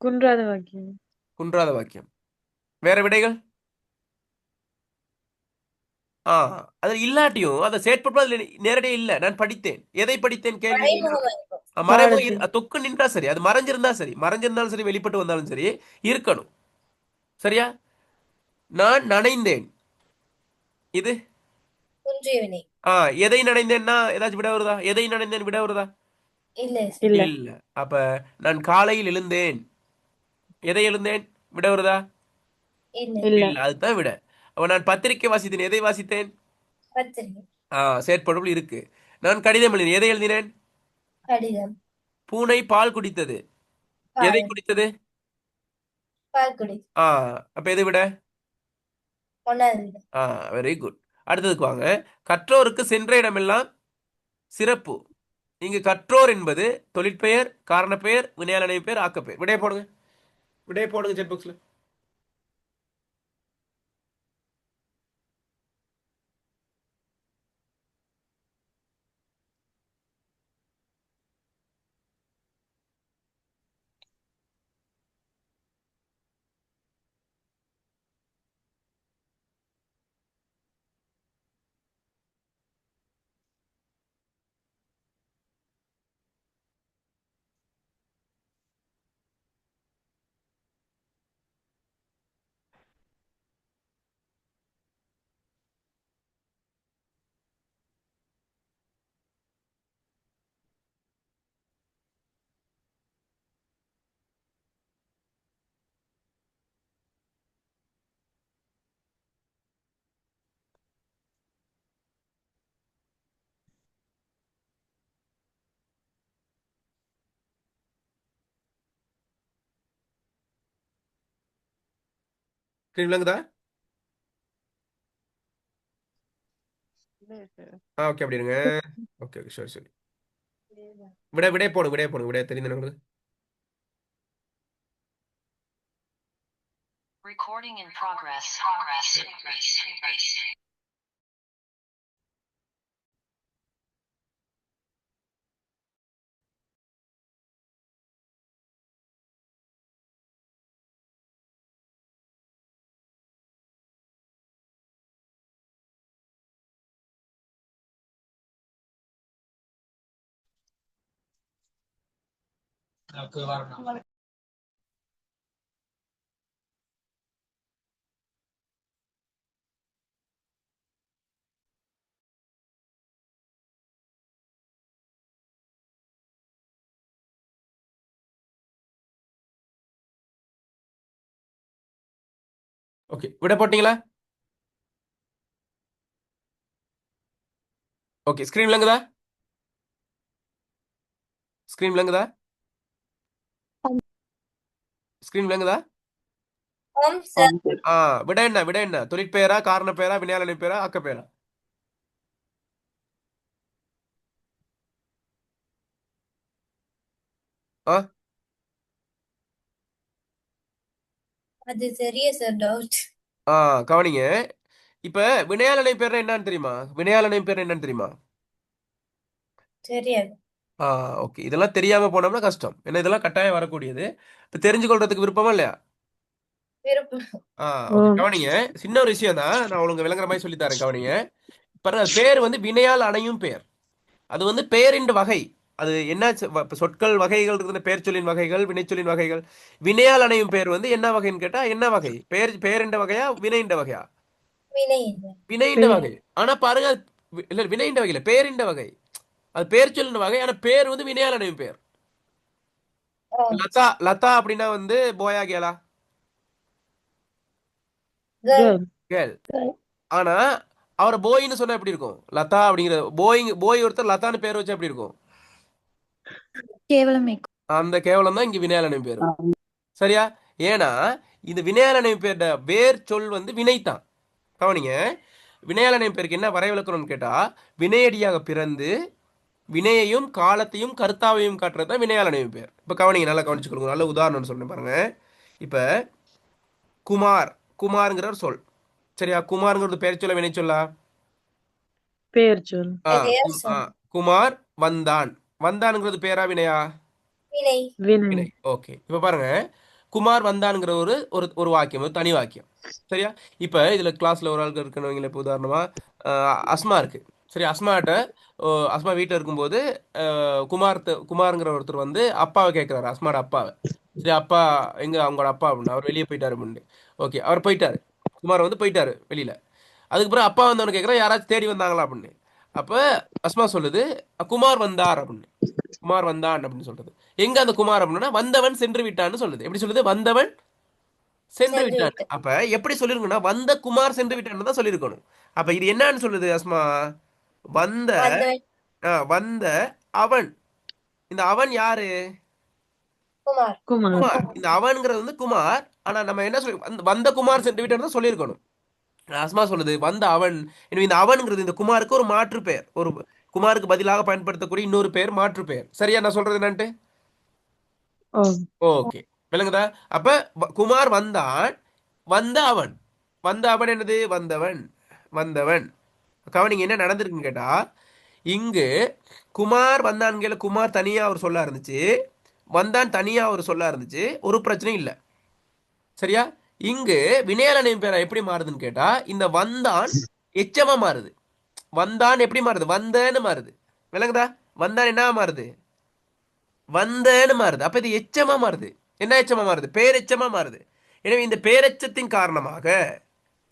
குன்றாத வாக்கியம். குன்றாத வாக்கியம். வேற விடைகள்? ஆ அது இல்லாட்டியும் அதை செயற்பொருள் நேரடியாக இல்லை. நான் படித்தேன். எதை படித்தேன் கேள்வி? மறைமுகமாயிருக்கும். மறைமுக பாடத்தை. தொக்கு நின்றா சரி, அது மறைஞ்சிருந்தா சரி, மறைஞ்சிருந்தாலும் சரி, வெளிப்பட்டு வந்தாலும் சரி இருக்கணும். சரியா? நான் நனைந்தேன். இது குன்றிய வினை. ஆ எதை நனைந்தேன்னா ஏதாச்சும் விட வருதா? எதை நனைந்தேன் விட வருதா? இல்லை சார். இல்ல. இல்ல. அப்ப நான் காலையில் எழுந்தேன். எதை எழுந்தேன் விட வருதா? இல்லை. இல்ல. இல்ல. அதுதான் விட. அப்ப நான் பத்திரிக்கை வாசித்தேன். எதை வாசித்தேன்? பத்திரிகை. செயற்பொருள் இருக்கு. நான் கடிதம் எழுதினேன். எதை எழுதினேன்? கடிதம். பூனை பால் குடித்தது. எதை பால். குடித்தது? பால்குடி. ஆ அப்ப எதை விட? ஒன்னாவது வினை. Very good. அடுத்ததுக்கு வாங்க. கற்றோருக்கு சென்ற இடமெல்லாம் சிறப்பு. இங்கு கற்றோர் என்பது தொழிற்பெயர், காரணப்பெயர், வினையாளனை பெயர், ஆக்கப்பெயர். விடைய போடுங்க. விடைய போடுங்க செட் பாக்ஸ்ல. ஸ்கிரீன் விளங்குதா? ஓகே அப்படி இருங்க. ஓகே ஓகே சரி சரி. விடைய போடுங்க. விடைய போடுங்க. விடைய தெரியுது உங்களுக்கு? Recording in progress. ஓகே விட போட்டீங்களா? ஓகே ஸ்கிரீன் விளங்குதா? ஸ்கிரீன் விளங்குதா? ஸ்கிரீன் விளங்குதா? ஓம் சார். விட என்ன? விட என்ன? தொழிற்பெயரா, காரணப்பெயரா, வினையாளனை பெயரா, ஆக்கப்பெயரா? ஆ அது சரியா சார் டவுட். கவனிங்க. இப்ப வினையாளனை பெயர் என்னன்னு தெரியுமா? வினையாளனை பெயர் என்னன்னு தெரியுமா? தெரியாது. ஓகே இதெல்லாம் தெரியாம போனோம்னா கஷ்டம். ஏன்னா இதெல்லாம் கட்டாயம் வரக்கூடியது. இப்ப தெரிஞ்சு கொள்றதுக்கு விருப்பமா இல்லையா? விருப்பம். ஓகே கவனிங்க. சின்ன ஒரு விஷயம் தான். நான் உங்களுக்கு விளங்குற மாதிரி சொல்லி தரேன். கவனிங்க. பாருங்க பேர் வந்து வினையால் அணையும் பெயர். அது வந்து பெயரின் வகை. அது என்ன சொற்கள் வகைகள் இருக்குது. பெயர் சொல்லின் வகைகள், வினைச்சொல்லின் வகைகள். வினையால் அணையும் பெயர் வந்து என்ன வகைன்னு கேட்டா என்ன வகை? பெயரின் வகையா வினையின் வகையா? வினை. வினையின் வகை. ஆனா பாருங்க இல்ல வினையின் வகை இல்ல பெயரின் வகை. அது பெயர் சொல்லின் வகை. ஆனா பேர் வந்து வினையால் அணையும் பெயர். லதா லதா அப்படின்னா வந்து போயா கேளா? கேள். ஆனா அவரை போயின்னு சொன்னா எப்படி இருக்கும்? லதா அப்படிங்கிற போய் ஒருத்தர் லதான்னு பேர் வச்சா எப்படி இருக்கும்? கேவலமே. அந்த கேவலம் தான் இங்க வினையாளனை பேர். சரியா? ஏன்னா இந்த வினையாளனை பேர் வேர் சொல் வந்து வினைத்தான். கவனிங்க. வினையாளனை பேருக்கு என்ன வரைவிலக்கணும்னு கேட்டா வினையடியாக பிறந்து வினையையும் காலத்தையும் கருத்தாவையும் காட்டுறது தான் வினையாளனை பேர். இப்ப கவனிங்க நல்லா கவனிச்சுக்கொள்ளுங்க. நல்ல உதாரணம் சொல்றேன் பாருங்க. இப்ப குமார் குமார்ங்கிற ஒரு சொல். சரியா? குமார்ங்கிறது பெயர் சொல்ல வினை சொல்லா? பெயர் சொல். குமார் வந்தான். வந்தான்ங்கிறது பேரா வினையா? வினை. வினை. வினை. ஓகே, இப்போ பாருங்க, குமார் வந்தான்ங்கிற ஒரு ஒரு ஒரு வாக்கியம், ஒரு தனி வாக்கியம். சரியா? இப்போ இதுல கிளாஸ்ல ஒரு ஆளுக்கு இருக்கணும். இப்போ உதாரணமா அஸ்மா இருக்கு. சரி, அஸ்மாட்ட அஸ்மா வீட்டில் இருக்கும்போது குமாருங்கிற ஒருத்தர் வந்து அப்பாவை கேட்குறாரு, அஸ்மாட அப்பாவை. சரி, அப்பா எங்க அவங்களோட அப்பா அப்படின்னு, அவர் வெளியே போயிட்டாரு அப்படின்னு. ஓகே, அவர் போயிட்டாரு, குமார் வந்து போயிட்டாரு வெளியில. அதுக்கப்புறம் அப்பா வந்தவனு கேட்குறா, யாராச்சும் தேடி வந்தாங்களா அப்படின்னு. அப்போ அஸ்மா சொல்லுது, குமார் வந்தார் அப்படின்னு. குமார் வந்தான் அப்படின்னு சொல்றது. எங்க அந்த குமார் அப்படின்னா வந்தவன் சென்று விட்டான்னு சொல்லுது. எப்படி சொல்லுது? வந்தவன் சென்று சென்று விட்டான். விட்டு. அப்ப எப்படி சொல்லிருக்கணும்னா வந்த குமார் சென்று விட்டான்னு தான் சொல்லியிருக்கணும். அப்ப இது என்னன்னு சொல்லுது அஸ்மா? வந்த வந்தவன் வந்த அவன். இந்த அவன் யாரு? குமார். குமார். குமார். இந்த அவன்ங்கிறது வந்து குமார். ஆனா நம்ம என்ன சொல்லி வந்த குமார் சென்று விட்டான்னு தான் சொல்லியிருக்கணும். அஸ்மா சொல்லுது வந்த அவன். எனவே இந்த அவன்ங்கிறது இந்த குமாருக்கு ஒரு மாற்று பெயர், ஒரு குமாருக்கு பதிலாக பயன்படுத்தக்கூடிய இன்னொரு பெயர், மாற்று பெயர். சரியா நான் சொல்றது என்னன்ட்டு? ஓ. ஓகே, விளங்குதா? அப்ப குமார் வந்தான், வந்த அவன். வந்த அவன் என்னது? வந்தவன். வந்தவன். கவனிங்க என்ன நடந்திருக்குன்னு கேட்டா, இங்கு குமார் வந்தான்கள குமார் தனியா ஒரு சொல்லா இருந்துச்சு, வந்தான் தனியா ஒரு சொல்லா இருந்துச்சு, ஒரு பிரச்சனையும் இல்லை. சரியா? இங்கு வினையாளனின் பேரா எப்படி மாறுதுன்னு கேட்டா, இந்த வந்தான் எச்சமா மாறுது. வந்தான் எப்படி மாறுது? வந்தன்னு மாறுது. விளங்குதா? வந்தான் என்ன மாறுது? வந்தன்னு மாறுது. அப்ப இது எச்சமா மாறுது. என்ன எச்சமா மாறுது? பேரெச்சமா மாறுது. எனவே இந்த பேரெச்சத்தின் காரணமாக,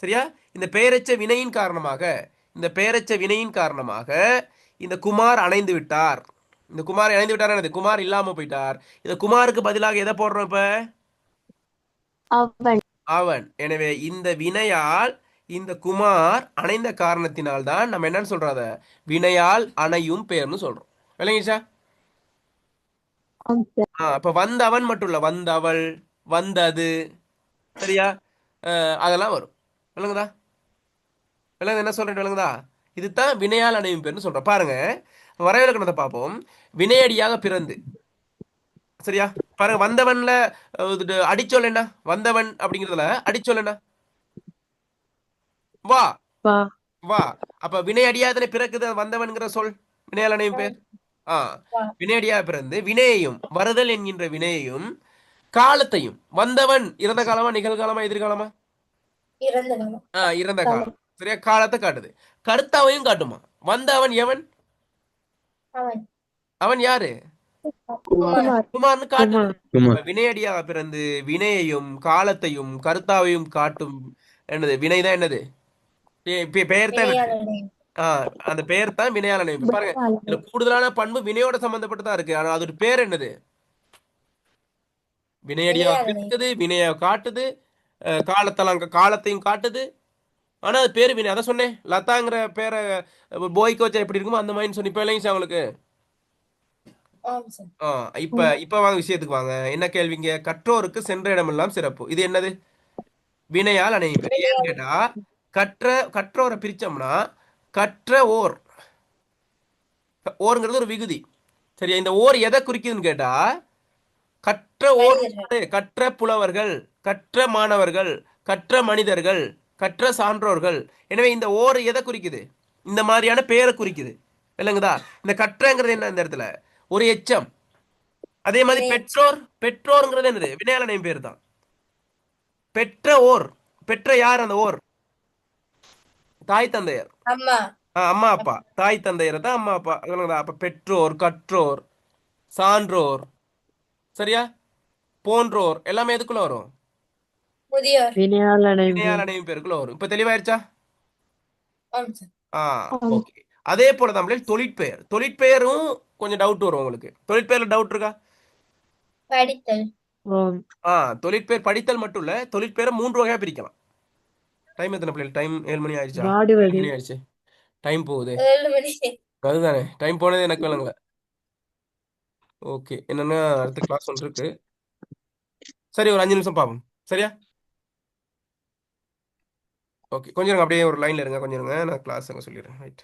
சரியா, இந்த பேரெச்ச வினையின் காரணமாக, இந்த பேரெச்ச வினையின் காரணமாக இந்த குமார் அணைந்து விட்டார். இந்த குமார் அணைந்து விட்டார் என்னது? குமார் இல்லாம போயிட்டார். இந்த குமாருக்கு பதிலாக எதை போடுறோம் இப்ப? அவன். அவன். எனவே இந்த வினையால் இந்த குமார் அணைந்த காரணத்தினால் தான் நம்ம என்னன்னு சொல்றோம்? அத வினையால் அணையும் பெயர்னு சொல்றோம். விளங்கிச்சா? ஆம் சார். அப்ப வந்தவன் மட்டும் இல்ல, வந்தவள், வந்தது, சரியா, அதெல்லாம் வரும். விளங்குதா? விளங்குது என்ன சொல்றேன்? விளங்குதா? இதுதான் வினையால் அணையும் பேர்னு சொல்றோம். பாருங்க, வரைவிலக்கணத்தை பார்ப்போம். வினையடியாக பிறந்து, சரியா, பாருங்க, வந்தவன்ல அடிச்சொல் என்ன? வந்தவன் அப்படிங்கிறதுல அடிச்சொல் என்ன? வா. வா. வா. அப்ப வினையடியாதனை பிறக்குது வந்தவன்கிற சொல், வினையால் அணையும் பேர். ஆ, வா. வினையடியாக பிறந்து வினையையும், வருதல் என்கின்ற வினையையும், காலத்தையும், வந்தவன் இறந்த காலமா நிகழ்காலமா எதிர்காலமா? இறந்த காலம். இறந்த காலம். சரியா, காலத்தை காட்டுது. கர்த்தாவையும் காட்டுமா? வந்த அவன் எவன்? அவன். அவன் யாரு? குமார். குமார்னு காட்டுது. குமார். அப்ப வினையடியாக பிறந்து வினையையும் காலத்தையும் கர்த்தாவையும் காட்டும் என்னது? வினைதான் என்னது? பெயர் தான் என்னது? வினையாளனை. அந்த பெயர் தான் வினையால் அணைப்பு. பாருங்க, இதுல கூடுதலான பண்பு வினையோட சம்பந்தப்பட்டதா இருக்கு. ஆனா அதோட பேர் என்னது? வினையடியாக வினையாளனை. பிறக்குது, வினைய காட்டுது, காலத்தெல்லாம் காலத்தையும் காட்டுது. ஆனா அது பேரு வினை. அதான் சொன்னேன், லதாங்கிற பேரை போய்க்கு வச்சா எப்படி இருக்குமோ அந்த மாதிரி சொன்னி. இப்ப இல்லைங்க அவங்களுக்கு. ஆம் சார். இப்ப வாங்க விஷயத்துக்கு வாங்க. என்ன கேள்விங்க? கற்றோருக்கு சென்ற இடமெல்லாம் சிறப்பு. இது என்னது? வினையால் அணையும் பேர். ஏன்னு கேட்டா, கற்றோரை பிரிச்சோம்னா கற்ற ஓர், ஓருங்கிறது ஒரு விகுதி. சரியா? இந்த ஓர் எதை குறிக்குதுன்னு கேட்டா, கற்ற ஓர், மனிதர்கள். கற்ற புலவர்கள், கற்ற மாணவர்கள், கற்ற மனிதர்கள், கற்ற சான்றோர்கள். எனவே இந்த ஓர் எதை குறிக்குது? இந்த மாதிரியான பெயரை குறிக்குது. இல்லைங்கதா? இந்த கற்றங்கிறது என்ன? இந்த இடத்துல ஒரு எச்சம். அதே மாதிரி வினை. பெற்றோர், பெற்றோருங்கிறது என்னது? வினையால் அணையும் பேர் தான். பெற்ற ஓர், பெற்ற யார் அந்த ஓர்? தாய் தந்தையர். அம்மா. அம்மா அப்பா. தாய் தந்தையரை தான் அம்மா அப்பா. அப்ப பெற்றோர், கற்றோர், சான்றோர், சரியா, போன்றோர் எல்லாமே எதுக்குள்ள வரும்? முதியோர். வினையால் அணையும் வினையால் பேர். அணையும் பேருக்குள்ள வரும். இப்ப தெளிவாயிருச்சா? ஆம் சார். ஓகே. அதே போல தான் தொழிற்பெயர். தொழிற்பெயரும் கொஞ்சம் டவுட் வரும் உங்களுக்கு. தொழிற்பெயர்ல டவுட் இருக்கா? படித்தல். ஓம். தொழிற்பெயர் படித்தல் மட்டும் இல்ல, தொழிற்பெயரை 3 வகையா பிரிக்கலாம். டைம் எத்தனை பிள்ளைகள்? டைம் 7 மணி ஆயிடுச்சா? 7 வாடுவது. மணி ஆயிடுச்சு. டைம் போகுது. 7 மணி. அதுதானே, டைம் போனதே எனக்கு விளங்கல. ஓகே, என்னன்னா அடுத்த கிளாஸ் ஒன்று இருக்கு. சரி, ஒரு 5 நிமிஷம் பார்ப்போம். சரியா? ஓகே, கொஞ்சம் இருங்க, அப்படியே ஒரு லைன்ல இருங்க, கொஞ்சம் இருங்க, நான் கிளாஸ் அங்க சொல்லிடுறேன். Right.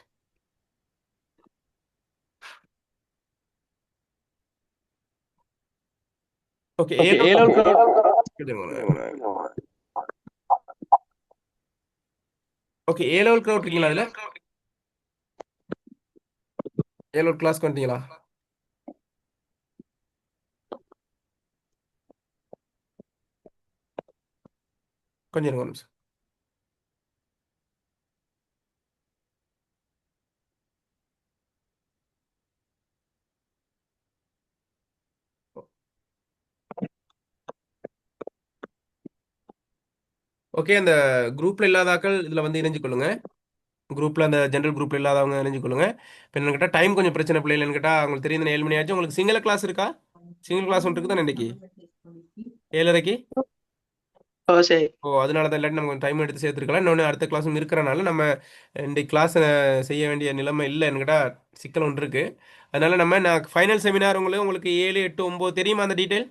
Okay, okay, A level crowd இருக்கீங்களா அதுல? ஒரு கிளாஸ் வந்துட்டீங்களா? கொஞ்சம் இருங்க ஒரு நிமிஷம். ஓகே, அந்த குரூப்ல இல்லாதாக்கள் இதுல வந்து இணைஞ்சு கொள்ளுங்க. குரூப்ல அந்த ஜென்ரல் குரூப்ல இல்லாதவங்க இணைஞ்சு கொள்ளுங்க. இப்போ என்ன கேட்டால் டைம் கொஞ்சம் பிரச்சனை பிள்ளைகள் கேட்டால் அவங்களுக்கு தெரியும் 7 மணி ஆச்சு. உங்களுக்கு சிங்கள கிளாஸ் இருக்கா? சிங்கிள் கிளாஸ் ஒன்று இருக்குதானே இன்னைக்கு 7:30க்கு? ஓ சரி. ஓ, அதனால தான் இல்லாட்டி நம்ம கொஞ்சம் டைம் எடுத்து சேர்த்துருக்கலாம். இன்னொன்று அடுத்த கிளாஸும் இருக்கிறனால நம்ம இந்த கிளாஸ் செய்ய வேண்டிய நிலைமை இல்லைன்னு கேட்டால் சிக்கல் ஒன்று இருக்கு. அதனால நான் ஃபைனல் செமினார் உங்களுக்கு 7, 8, 9 தெரியுமா அந்த டீட்டெயில்?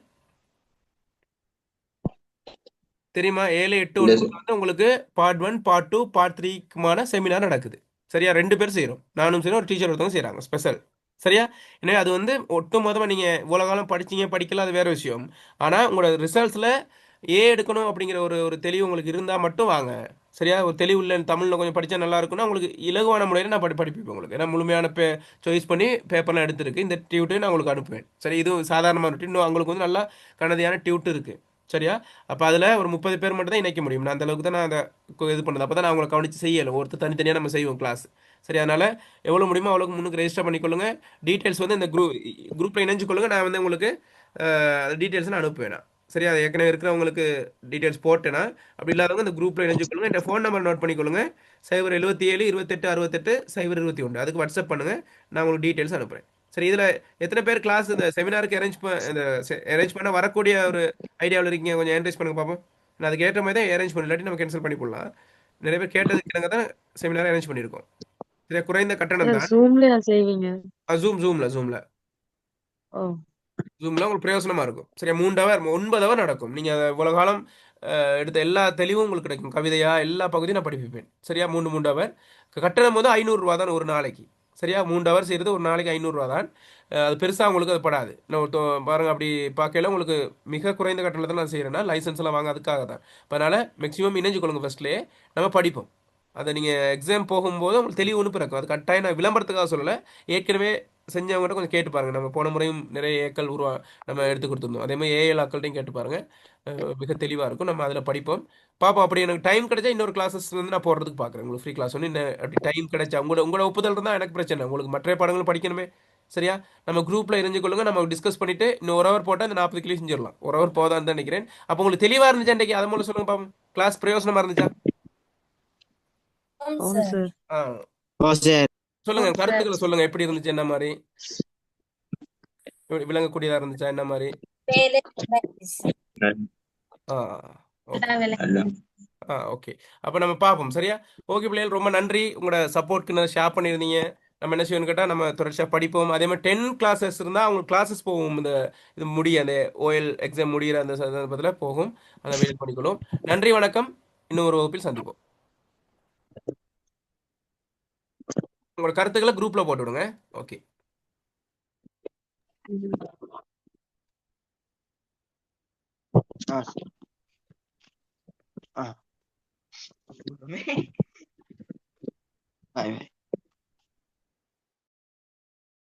தெரியுமா? 7, 8, 9 வந்து உங்களுக்கு பார்ட் 1, பார்ட் 2, பார்ட் 3க்குமான செமினார் நடக்குது. சரியா? 2 பேர் செய்கிறோம். நானும் செய்கிறோம், ஒரு டீச்சர் ஒருத்தவங்க செய்கிறாங்க ஸ்பெஷல். சரியா? எனவே அது வந்து ஒட்டு மொத்தமாக நீங்கள் இவ்வளோ காலம் படிச்சீங்க படிக்கல அது வேற விஷயம். ஆனால் உங்களோட ரிசல்ட்ஸில் எடுக்கணும் அப்படிங்கிற ஒரு ஒரு தெளிவு உங்களுக்கு இருந்தால் மட்டும் வாங்க. சரியா? ஒரு தெளிவு இல்லை தமிழில் கொஞ்சம் படித்தா நல்லா இருக்குன்னா உங்களுக்கு இலகுவான முறையில் நான் படிப்பிப்பேன் உங்களுக்கு. ஏன்னா முழுமையான சாய்ஸ் பண்ணி பேப்பர்லாம் எடுத்துருக்கு. இந்த டியூட்டையும் நான் உங்களுக்கு அனுப்புவேன். சரி, இது சாதாரணமான டியூட். இன்னும் அவங்களுக்கு வந்து நல்லா கனதியான டியூட் இருக்குது. சரியா? அப்போ அதில் ஒரு 30 பேர் மட்டும் தான் இணைக்க முடியும். நான் அந்த அளவுக்கு தான் நான் அதை இது பண்ணது. அப்போ தான் நான் அவங்களை கவனித்து செய்யலை. ஒருத்தர் தனித்தனியாக நம்ம செய்வோம் கிளாஸ். சரி, அதனால் எவ்வளோ முடியுமோ அவ்வளோக்கு முன்னுக்கு ரெஜிஸ்டர் பண்ணிக்கொள்ளுங்க. டீட்டெயில்ஸ் வந்து இந்த குரூப்பில் இணைஞ்சு கொள்ளுங்க. நான் வந்து உங்களுக்கு அந்த டீட்டெயில்ஸ் நான் அனுப்புவேன் நான். சரியா? அது ஏற்கனவே இருக்கிறவங்களுக்கு டீட்டெயில்ஸ் போட்டேன்னா, அப்படி இல்லாதவங்க இந்த குரூப்பில் இணைஞ்சு கொள்ளுங்க. என் ஃபோன் நம்பர் நோட் பண்ணிக்கொள்ளுங்க. 077 28 68 021. அதுக்கு வாட்ஸ்அப் பண்ணுங்கள். நான் உங்களுக்கு டீட்டெயில்ஸ் அனுப்புகிறேன். சரி, இதில் எத்தனை பேர் கிளாஸ் இந்த செமினாருக்கு அரேஞ்ச் பண்ண வரக்கூடிய ஒரு ஐடியாவில் இருக்கீங்க? கொஞ்சம் அரேஞ்ச் பண்ணுங்க பார்ப்போம். நான் அதுக்கு ஏற்ற மாதிரி தான் அரேஞ்ச் பண்ணி, இல்லாட்டி நம்ம கேன்சல் பண்ணி போடலாம். நிறைய பேர் கேட்டதுக்கு தான் செமினார் அரேஞ்ச் பண்ணியிருக்கோம். சரியா? குறைந்த கட்டணம் தான். ஜூம்லயா செய்வீங்க? ஜூம்ல ஓ உங்களுக்கு பிரயோசனமா இருக்கும். சரியா? 3 ஹவர் 9 ஹவர் நடக்கும். நீங்க இவ்வளவு காலம் எடுத்த எல்லா தெளிவும் உங்களுக்கு கிடைக்கும். கவிதையா எல்லா பகுதியும் நான் படிப்பிப்பேன். சரியா? 3 ஹவர் கட்டணம் வந்து 500 ரூபா தான் ஒரு நாளைக்கு. சரியா? 3 ஹவர் செய்யறது ஒரு நாளைக்கு 500 ரூபா தான். அது பெருசா உங்களுக்கு அது படாது. நான் பாருங்க, அப்படி பார்க்கல உங்களுக்கு மிக குறைந்த கட்டணத்தில் நான் செய்யறேன்னா லைசன்ஸ் எல்லாம் வாங்க அதுக்காக தான். அதனால மேக்ஸிமம் இணைஞ்சு கொள்ளுங்க. ஃபர்ஸ்ட்லேயே நம்ம படிப்போம். அதை நீங்கள் எக்ஸாம் போகும்போது உங்களுக்கு தெளிவு ஒன்று பிறக்கும். அது கட்டாயம் நான் விளம்பரத்துக்காக சொல்லலை. ஏற்கனவே செஞ்சவங்ககிட்ட கொஞ்சம் கேட்டு பாருங்க. நம்ம போன முறையும் நிறைய ஏக்கள் நம்ம எடுத்து கொடுத்துருந்தோம். அதே மாதிரி ஏஎல் ஆக்கள்கிட்டையும் கேட்டு பாருங்க. மிக தெளிவாக இருக்கும். நம்ம அதில் படிப்போம் பார்ப்போம். அப்படி எனக்கு டைம் கிடைச்சா இன்னொரு கிளாஸஸ் வந்து நான் போடுறதுக்கு பார்க்குறேன். உங்களுக்கு ஃப்ரீ கிளாஸ் ஒன்று இன்னும் அப்படி டைம் கிடைச்சா உங்களோட ஒப்புதல் இருந்தால் எனக்கு பிரச்சனை. உங்களுக்கு மற்ற பாடங்களும் படிக்கணுமே. சரியா? நம்ம குரூப்பில் இருந்து கொள்ளுங்க. நம்ம டிஸ்கஸ் பண்ணிட்டு இன்னும் 1 ஹவர் போட்டால் இந்த 40 கிலோ செஞ்சிடலாம். 1 ஹவர் போதான்னு தான் நினைக்கிறேன். அப்போ உங்களுக்கு தெளிவாக இருந்துச்சா இன்றைக்கி? அதை மூலம் சொல்லுங்க பாப்போம். கிளாஸ் பிரயோசனமாக இருந்துச்சா? ஆம் ஆம் சார். சார். ஆ, ஓ சரி. சொல்லுங்க, ஆம் சார். கருத்துக்களை சொல்லுங்க. எப்படி இருந்துச்சு, என்ன மாதிரி விளங்கக்கூடியதா இருந்துச்சா, என்ன மாதிரி? வேலை நடந்துச்சு. ஆ, ஓகே. நான் விளக்குறேன். ஓகே. அப்போ நம்ம பார்ப்போம். சரியா? ஓகே பிள்ளைகள், ரொம்ப நன்றி. உங்களோட சப்போர்ட்க்கு நான் ஷேர் பண்ணியிருந்தீங்க. நம்ம என்ன செய்யணும்னு கேட்டால் நம்ம தொடர்ச்சியாக படிப்போம். அதே மாதிரி 10 கிளாஸஸ் இருந்தால் அவங்க கிளாஸஸ் போகும். இது முடிய அந்த ஓஎல் எக்ஸாம் முடிகிற அந்த சந்தர்ப்பத்தில் போகும். அதை வெயிட் பண்ணிக்கொள்ளும். நன்றி, வணக்கம். இன்னும் ஒரு வகுப்பில் சந்திப்போம். உங்களோட கருத்துக்களை குரூப்பில் போட்டு விடுங்க. ஓகே. ஆ ஆ. பாய் பாய்.